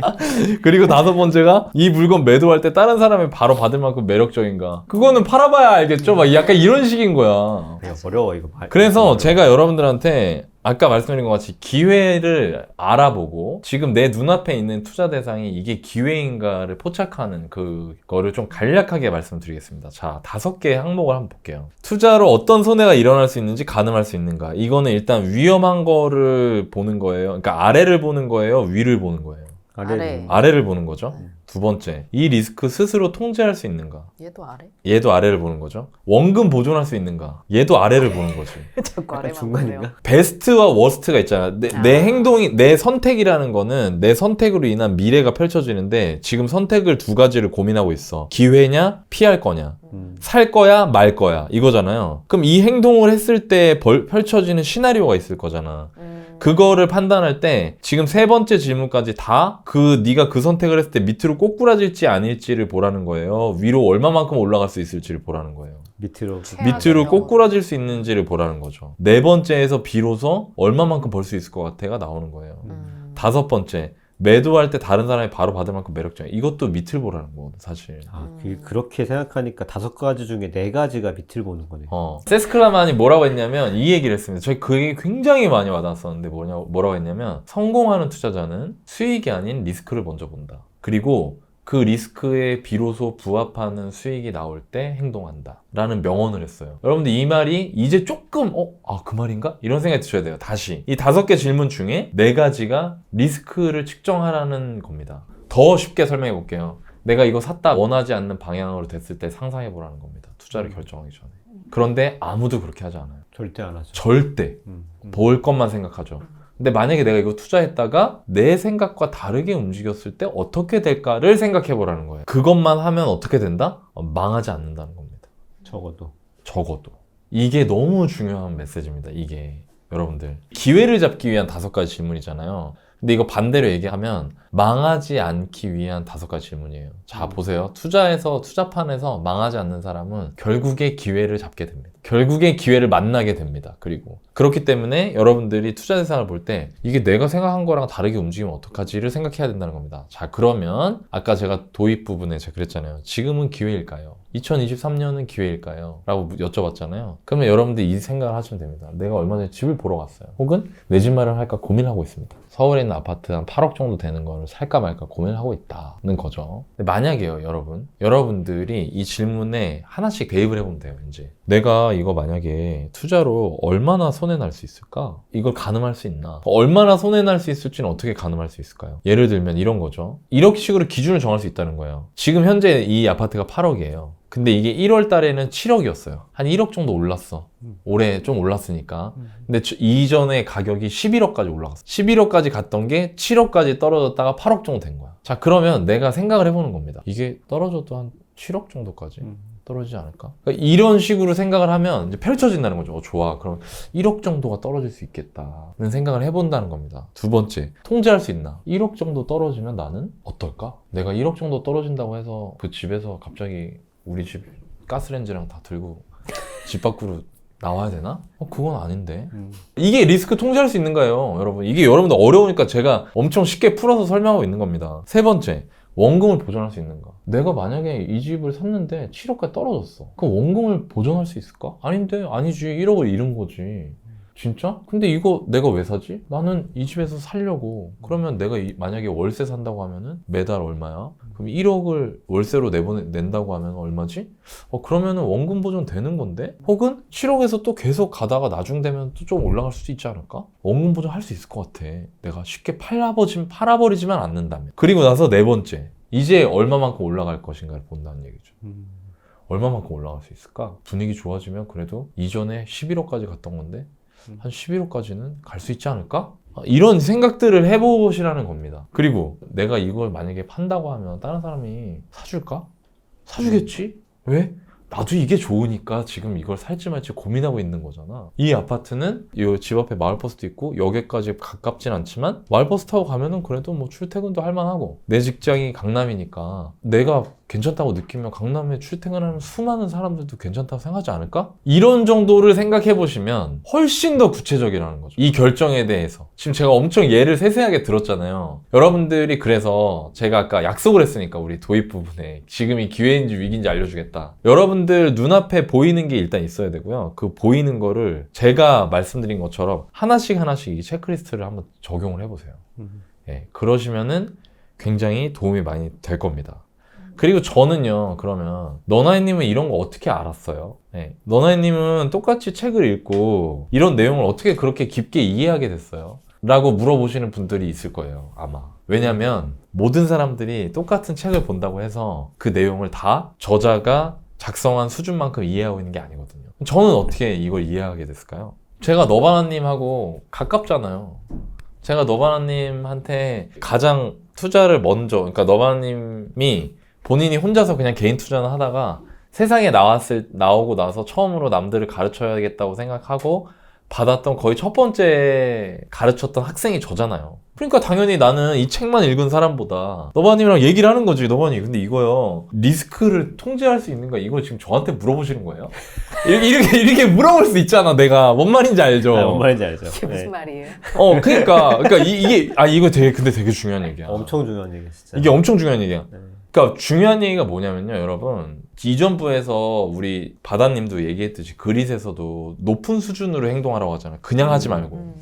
그리고 5번째가 이 물건 매도할 때 다른 사람이 바로 받을 만큼 매력적인가? 그거는 팔아봐야 알겠죠? 막 약간 이런 식인 거야. 어려워 이거. 그래서 제가 여러분들한테 아까 말씀드린 것 같이 기회를 알아보고 지금 내 눈앞에 있는 투자 대상이 이게 기회인가를 포착하는 그거를 좀 간략하게 말씀드리겠습니다. 자, 5개의 항목을 한번 볼게요. 투자로 어떤 손해가 일어날 수 있는지 가늠할 수 있는가? 이거는 일단 위험한 거를 보는 거예요. 그러니까 아래를 보는 거예요? 위를 보는 거예요? 아래. 아래를 보는 거죠. 2번째, 이 리스크 스스로 통제할 수 있는가? 얘도 아래? 얘도 아래를 보는 거죠. 원금 보존할 수 있는가? 얘도 아래를 보는 거지. 자꾸 아래만 중간인가? 보네요. 베스트와 워스트가 있잖아. 내 행동이, 내 선택이라는 거는 내 선택으로 인한 미래가 펼쳐지는데 지금 선택을 2가지를 고민하고 있어. 기회냐? 피할 거냐? 살 거야? 말 거야? 이거잖아요. 그럼 이 행동을 했을 때 펼쳐지는 시나리오가 있을 거잖아. 그거를 판단할 때 지금 3번째 질문까지 다 네가 그 선택을 했을 때 밑으로 꼬꾸라질지 아닐지를 보라는 거예요. 위로 얼마만큼 올라갈 수 있을지를 보라는 거예요. 밑으로 밑으로 꼬꾸라질 수 있는지를 보라는 거죠. 4번째에서 비로소 얼마만큼 벌 수 있을 것 같아가 나오는 거예요. 5번째, 매도할 때 다른 사람이 바로 받을 만큼 매력적인, 이것도 밑을 보라는 거거든 사실. 그렇게 생각하니까 5가지 중에 4가지가 밑을 보는 거네. 세스클라만이 뭐라고 했냐면 이 얘기를 했습니다. 저희 그 얘기 굉장히 많이 와닿았었는데 뭐라고 했냐면 성공하는 투자자는 수익이 아닌 리스크를 먼저 본다. 그리고 그 리스크에 비로소 부합하는 수익이 나올 때 행동한다 라는 명언을 했어요. 여러분들 이 말이 이제 조금 그 말인가? 이런 생각이 드셔야 돼요. 다시 이 5개 질문 중에 4가지가 리스크를 측정하라는 겁니다. 더 쉽게 설명해 볼게요. 내가 이거 샀다 원하지 않는 방향으로 됐을 때 상상해 보라는 겁니다. 투자를 결정하기 전에. 그런데 아무도 그렇게 하지 않아요. 절대 안 하죠. 절대 볼 것만 생각하죠. 근데 만약에 내가 이거 투자했다가 내 생각과 다르게 움직였을 때 어떻게 될까를 생각해 보라는 거예요. 그것만 하면 어떻게 된다? 망하지 않는다는 겁니다. 적어도. 이게 너무 중요한 메시지입니다. 이게 여러분들 기회를 잡기 위한 5가지 질문이잖아요. 근데 이거 반대로 얘기하면 망하지 않기 위한 5가지 질문이에요. 자, 보세요. 투자판에서 망하지 않는 사람은 결국에 기회를 잡게 됩니다. 결국에 기회를 만나게 됩니다. 그리고 그렇기 때문에 여러분들이 투자 대상을 볼 때 이게 내가 생각한 거랑 다르게 움직이면 어떡하지를 생각해야 된다는 겁니다. 자, 그러면 아까 제가 도입 부분에 제가 그랬잖아요. 지금은 기회일까요? 2023년은 기회일까요? 라고 여쭤봤잖아요. 그러면 여러분들이 이 생각을 하시면 됩니다. 내가 얼마 전에 집을 보러 갔어요. 혹은 내 집 마련할까 고민하고 있습니다. 서울에 있는 아파트 한 8억 정도 되는 거를 살까 말까 고민을 하고 있다는 거죠. 근데 만약에요, 여러분들이 이 질문에 하나씩 대입을 해보면 돼요. 이제 내가 이거 만약에 투자로 얼마나 손해날 수 있을까? 이걸 가늠할 수 있나? 얼마나 손해날 수 있을지는 어떻게 가늠할 수 있을까요? 예를 들면 이런 거죠. 이렇게 식으로 기준을 정할 수 있다는 거예요. 지금 현재 이 아파트가 8억이에요. 근데 이게 1월 달에는 7억이었어요. 한 1억 정도 올랐어. 올해 좀 올랐으니까. 근데 이전에 가격이 11억까지 올라갔어. 11억까지 갔던 게 7억까지 떨어졌다가 8억 정도 된 거야. 자, 그러면 내가 생각을 해보는 겁니다. 이게 떨어져도 한 7억 정도까지 떨어지지 않을까? 그러니까 이런 식으로 생각을 하면 이제 펼쳐진다는 거죠. 좋아. 그럼 1억 정도가 떨어질 수 있겠다는 생각을 해본다는 겁니다. 두 번째, 통제할 수 있나? 1억 정도 떨어지면 나는 어떨까? 내가 1억 정도 떨어진다고 해서 그 집에서 갑자기 우리 집 가스레인지랑 다 들고 집 밖으로 나와야 되나? 그건 아닌데. 이게 리스크 통제할 수 있는 거예요, 여러분. 이게 여러분들 어려우니까 제가 엄청 쉽게 풀어서 설명하고 있는 겁니다. 세 번째, 원금을 보존할 수 있는가? 내가 만약에 이 집을 샀는데 7억까지 떨어졌어. 그럼 원금을 보존할 수 있을까? 아닌데, 아니지. 1억을 잃은 거지. 진짜? 근데 이거 내가 왜 사지? 나는 이 집에서 살려고. 그러면 내가 만약에 월세 산다고 하면은 매달 얼마야? 그럼 1억을 월세로 낸다고 하면 얼마지? 그러면은 원금 보존 되는 건데? 혹은 7억에서 또 계속 가다가 나중 되면 또 좀 올라갈 수도 있지 않을까? 원금 보존 할 수 있을 것 같아. 내가 쉽게 팔아버리지만 않는다면. 그리고 나서 네 번째. 이제 얼마만큼 올라갈 것인가를 본다는 얘기죠. 얼마만큼 올라갈 수 있을까? 분위기 좋아지면 그래도 이전에 11억까지 갔던 건데 한 11호까지는 갈 수 있지 않을까? 이런 생각들을 해보시라는 겁니다. 그리고 내가 이걸 만약에 판다고 하면 다른 사람이 사줄까? 사주겠지? 왜? 나도 이게 좋으니까 지금 이걸 살지 말지 고민하고 있는 거잖아. 이 아파트는 이 집 앞에 마을버스도 있고 역에까지 가깝진 않지만 마을버스 타고 가면은 그래도 뭐 출퇴근도 할 만하고 내 직장이 강남이니까 내가 괜찮다고 느끼면 강남에 출퇴근하는 수많은 사람들도 괜찮다고 생각하지 않을까? 이런 정도를 생각해 보시면 훨씬 더 구체적이라는 거죠. 이 결정에 대해서. 지금 제가 엄청 예를 세세하게 들었잖아요. 여러분들이 그래서 제가 아까 약속을 했으니까 우리 도입 부분에 지금이 기회인지 위기인지 알려주겠다. 여러분들 눈앞에 보이는 게 일단 있어야 되고요. 그 보이는 거를 제가 말씀드린 것처럼 하나씩 이 체크리스트를 한번 적용을 해보세요. 예, 그러시면은 굉장히 도움이 많이 될 겁니다. 그리고 저는요, 그러면 너나이님은 이런 거 어떻게 알았어요? 네. 너나이님은 똑같이 책을 읽고 이런 내용을 어떻게 그렇게 깊게 이해하게 됐어요? 라고 물어보시는 분들이 있을 거예요, 아마. 왜냐면 모든 사람들이 똑같은 책을 본다고 해서 그 내용을 다 저자가 작성한 수준만큼 이해하고 있는 게 아니거든요. 저는 어떻게 이걸 이해하게 됐을까요? 제가 너바나님하고 가깝잖아요. 제가 너바나님한테 가장 투자를 먼저, 그러니까 너바나님이 본인이 혼자서 그냥 개인 투자는 하다가 세상에 나오고 나서 처음으로 남들을 가르쳐야겠다고 생각하고 받았던 거의 첫 번째 가르쳤던 학생이 저잖아요. 그러니까 당연히 나는 이 책만 읽은 사람보다 너바님이랑 얘기를 하는 거지. 너바님, 근데 이거요, 리스크를 통제할 수 있는가? 이거 지금 저한테 물어보시는 거예요? 이렇게 물어볼 수 있잖아. 내가 뭔 말인지 알죠? 뭔 말인지 알죠. 이게 무슨 말이에요? 그러니까 이거 되게 중요한 얘기야. 엄청 중요한 얘기 진짜. 이게 엄청 중요한 얘기야. 그러니까 중요한 얘기가 뭐냐면요, 여러분. 이전부에서 우리 바다님도 얘기했듯이 그릿에서도 높은 수준으로 행동하라고 하잖아요. 그냥 하지 말고.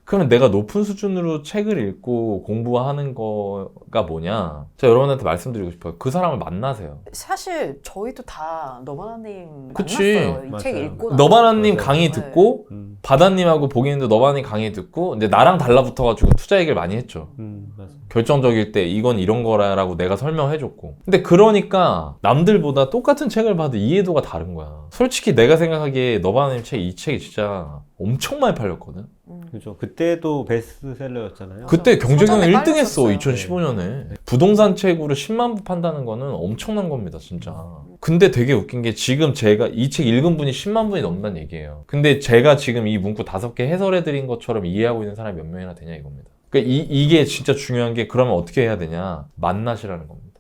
그러면 내가 높은 수준으로 책을 읽고 공부하는 거가 뭐냐? 제가 여러분한테 말씀드리고 싶어요. 그 사람을 만나세요. 사실 저희도 다 너바나님 그치. 만났어요. 이 책 맞아요. 읽고 너바나님 맞아요. 강의 듣고 바다님하고 보기님도 너바나님 강의 듣고 이제 나랑 달라붙어가지고 투자 얘기를 많이 했죠. 맞아. 결정적일 때 이건 이런 거라고 내가 설명해줬고. 근데 그러니까 남들보다 똑같은 책을 봐도 이해도가 다른 거야. 솔직히 내가 생각하기에 너바나님 이 책이 진짜 엄청 많이 팔렸거든. 그죠. 그때도 베스트셀러였잖아요. 그때 경쟁률 서점에 1등 했어, 깔렸었어요. 2015년에. 부동산 책으로 10만 부 판다는 거는 엄청난 겁니다, 진짜. 근데 되게 웃긴 게 지금 제가 이 책 읽은 분이 10만 분이 넘는다는 얘기예요. 근데 제가 지금 이 문구 5개 해설해드린 것처럼 이해하고 있는 사람이 몇 명이나 되냐 이겁니다. 그러니까 이게 진짜 중요한 게 그러면 어떻게 해야 되냐? 만나시라는 겁니다.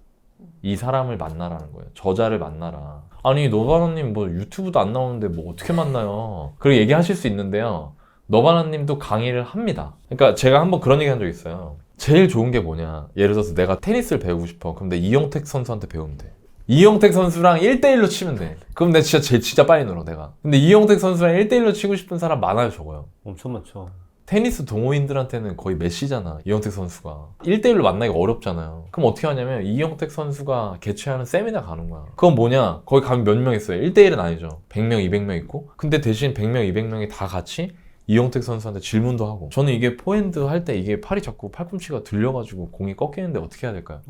이 사람을 만나라는 거예요. 저자를 만나라. 아니, 너바나님 뭐 유튜브도 안 나오는데 뭐 어떻게 만나요? 그렇게 얘기하실 수 있는데요. 너바나님도 강의를 합니다. 그러니까 제가 한번 그런 얘기 한 적 있어요. 제일 좋은 게 뭐냐? 예를 들어서 내가 테니스를 배우고 싶어. 그럼 내 이영택 선수한테 배우면 돼. 이영택 선수랑 1대1로 치면 돼. 그럼 내가 진짜 빨리 늘어, 내가. 근데 이영택 선수랑 1대1로 치고 싶은 사람 많아요, 적어요. 엄청 많죠. 테니스 동호인들한테는 거의 메시잖아, 이영택 선수가. 1대1로 만나기가 어렵잖아요. 그럼 어떻게 하냐면 이영택 선수가 개최하는 세미나 가는 거야. 그건 뭐냐? 거기 가면 몇 명 있어요. 1대1은 아니죠. 100명, 200명 있고. 근데 대신 100명, 200명이 다 같이 이영택 선수한테 질문도 하고. 저는 이게 포핸드 할 때 이게 팔이 자꾸 팔꿈치가 들려가지고 공이 꺾이는데 어떻게 해야 될까요?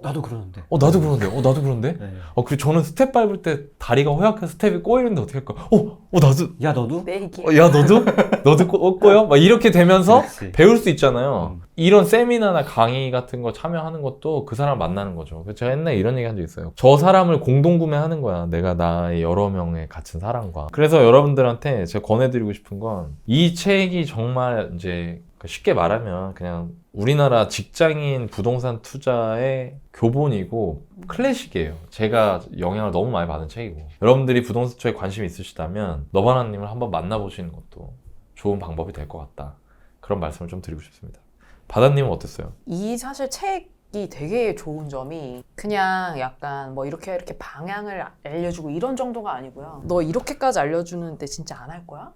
나도 그러는데. 나도 그런데. 나도 그런데? 네. 그리고 저는 스텝 밟을 때 다리가 허약해서 스텝이 꼬이는데 어떻게 할까? 나도. 야, 너도? 내 얘기. 야, 너도? 너도 꼬여? 막 이렇게 되면서 그렇지. 배울 수 있잖아요. 이런 세미나나 강의 같은 거 참여하는 것도 그 사람 만나는 거죠. 그래서 제가 옛날에 이런 얘기 한 적 있어요. 저 사람을 공동구매하는 거야. 내가 나의 여러 명의 같은 사람과. 그래서 여러분들한테 제가 권해드리고 싶은 건 이 책이 정말 이제 쉽게 말하면 그냥 우리나라 직장인 부동산 투자의 교본이고 클래식이에요. 제가 영향을 너무 많이 받은 책이고. 여러분들이 부동산 투자에 관심이 있으시다면 너바나님을 한번 만나보시는 것도 좋은 방법이 될 것 같다. 그런 말씀을 좀 드리고 싶습니다. 바다님은 어땠어요? 이 사실 책이 되게 좋은 점이 그냥 약간 뭐 이렇게 방향을 알려주고 이런 정도가 아니고요. 너 이렇게까지 알려주는데 진짜 안 할 거야?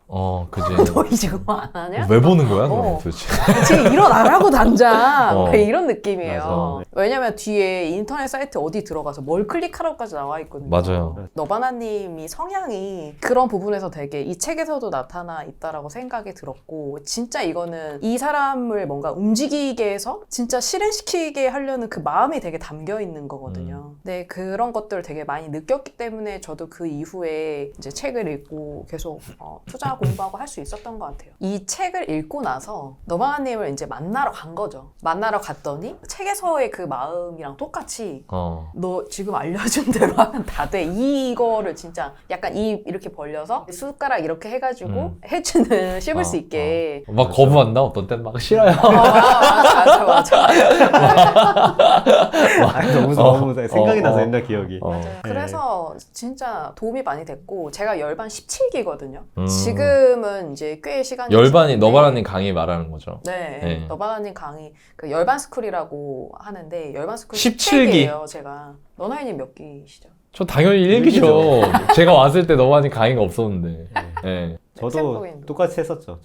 그지. 너 이제 그거 안 하냐? 왜 보는 거야, 그럼 어. 도대체? 지금 일어나라고 당장 이런 느낌이에요. 맞아. 왜냐면 뒤에 인터넷 사이트 어디 들어가서 뭘 클릭하라고까지 나와 있거든요. 맞아요. 너바나님이 성향이 그런 부분에서 되게 이 책에서도 나타나 있다라고 생각이 들었고, 진짜 이거는 이 사람을 뭔가 움직이게 해서 진짜 실행시키게 하려는 그 마음이 되게 담겨 있는 거거든요. 근데 그런 것들을 되게 많이 느꼈기 때문에 저도 그 이후에 이제 책을 읽고 계속 투자 공부하고 할 수 있었던 것 같아요. 이 책을 읽고 나서 너바나님을 이제 만나러 간 거죠. 만나러 갔더니 책에서의 그 마음이랑 똑같이 너 지금 알려준 대로 하면 다 돼. 이거를 진짜 약간 입 이렇게 벌려서 숟가락 이렇게 해가지고 해주는 씹을 수 있게. 막 거부한다, 어떤 땐 막 싫어요. 맞아. 너무 생각이 나서 옛날 기억이. 맞아요. 그래서 진짜 도움이 많이 됐고, 제가 열반 17기거든요. 지금은 이제 꽤 시간이 열반이 지났는데, 너바나님 강의 말하는 거죠. 네. 너바나님 강의 그 열반 스쿨이라고 하는데, 열반 스쿨 17기. 17기예요. 제가. 너나이님 몇 기시죠? 저 당연히 일기죠. 제가 왔을 때 너바나님 강의가 없었는데. 네. 저도 샘플인도. 똑같이 했었죠.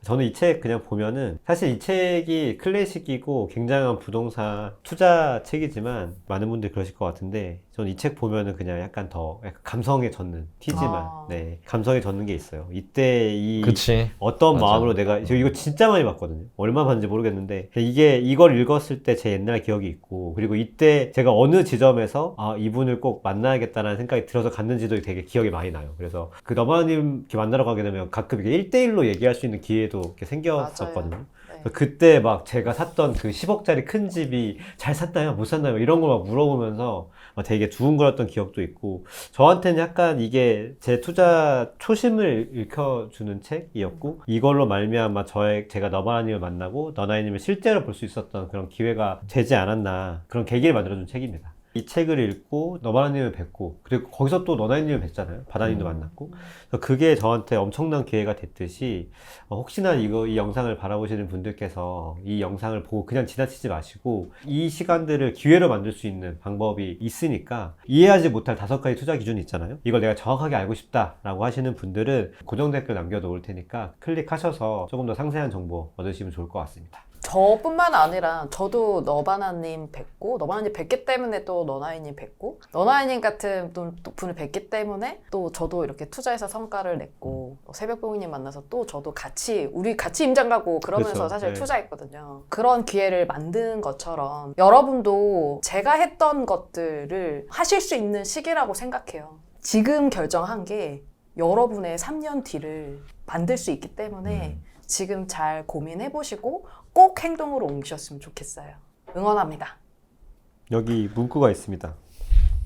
저는 이 책 그냥 보면은 사실 이 책이 클래식이고 굉장한 부동산 투자 책이지만 많은 분들이 그러실 것 같은데, 저는 이 책 보면은 그냥 약간 더 약간 감성에 젖는 티지만 네, 감성에 젖는 게 있어요. 이때 그치. 어떤 맞아. 마음으로 저 이거 진짜 많이 봤거든요. 얼마 봤는지 모르겠는데 이걸 읽었을 때 제 옛날 기억이 있고, 그리고 이때 제가 어느 지점에서 이분을 꼭 만나야겠다라는 생각이 들어서 갔는지도 되게 기억이 많이 나요. 그래서 그 너바나님 이렇게 만나러 가게 되면 가끔 이게 1대1로 얘기할 수 있는 기회도 이렇게 생겼었거든요. 네. 그때 막 제가 샀던 그 10억짜리 큰 집이 잘 샀나요? 못 샀나요? 이런 걸 막 물어보면서 되게 두근거렸던 기억도 있고, 저한테는 약간 이게 제 투자 초심을 일으켜주는 책이었고, 이걸로 말미암아 제가 너바나님을 만나고 너나이님을 실제로 볼 수 있었던 그런 기회가 되지 않았나, 그런 계기를 만들어준 책입니다. 이 책을 읽고 너바나님을 뵙고, 그리고 거기서 또 너나이님을 뵀잖아요. 바다님도 만났고. 그래서 그게 저한테 엄청난 기회가 됐듯이, 혹시나 이 영상을 바라보시는 분들께서 이 영상을 보고 그냥 지나치지 마시고, 이 시간들을 기회로 만들 수 있는 방법이 있으니까, 이해하지 못할 5가지 투자 기준이 있잖아요. 이걸 내가 정확하게 알고 싶다라고 하시는 분들은 고정 댓글 남겨놓을 테니까 클릭하셔서 조금 더 상세한 정보 얻으시면 좋을 것 같습니다. 저뿐만 아니라 저도 너바나님 뵙고, 너바나님 뵙기 때문에 또 너나이님 뵙고, 너나이님 같은 또 분을 뵙기 때문에 또 저도 이렇게 투자해서 성과를 냈고, 새벽봉이님 만나서 또 저도 우리 같이 임장 가고 그러면서 그렇죠. 사실 네. 투자했거든요. 그런 기회를 만든 것처럼 여러분도 제가 했던 것들을 하실 수 있는 시기라고 생각해요. 지금 결정한 게 여러분의 3년 뒤를 만들 수 있기 때문에 지금 잘 고민해 보시고 꼭 행동으로 옮기셨으면 좋겠어요. 응원합니다. 여기 문구가 있습니다.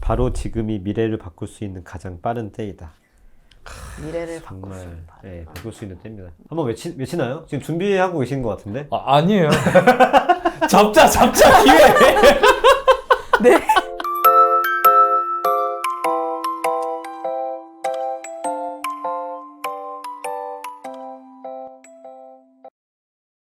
바로 지금이 미래를 바꿀 수 있는 가장 빠른 때이다. 미래를 바꿀 수 정말 있다. 네, 바꿀 수 있는 때입니다. 한번 외치나요? 지금 준비하고 계시는 것 같은데? 아니에요. 잡자 기회.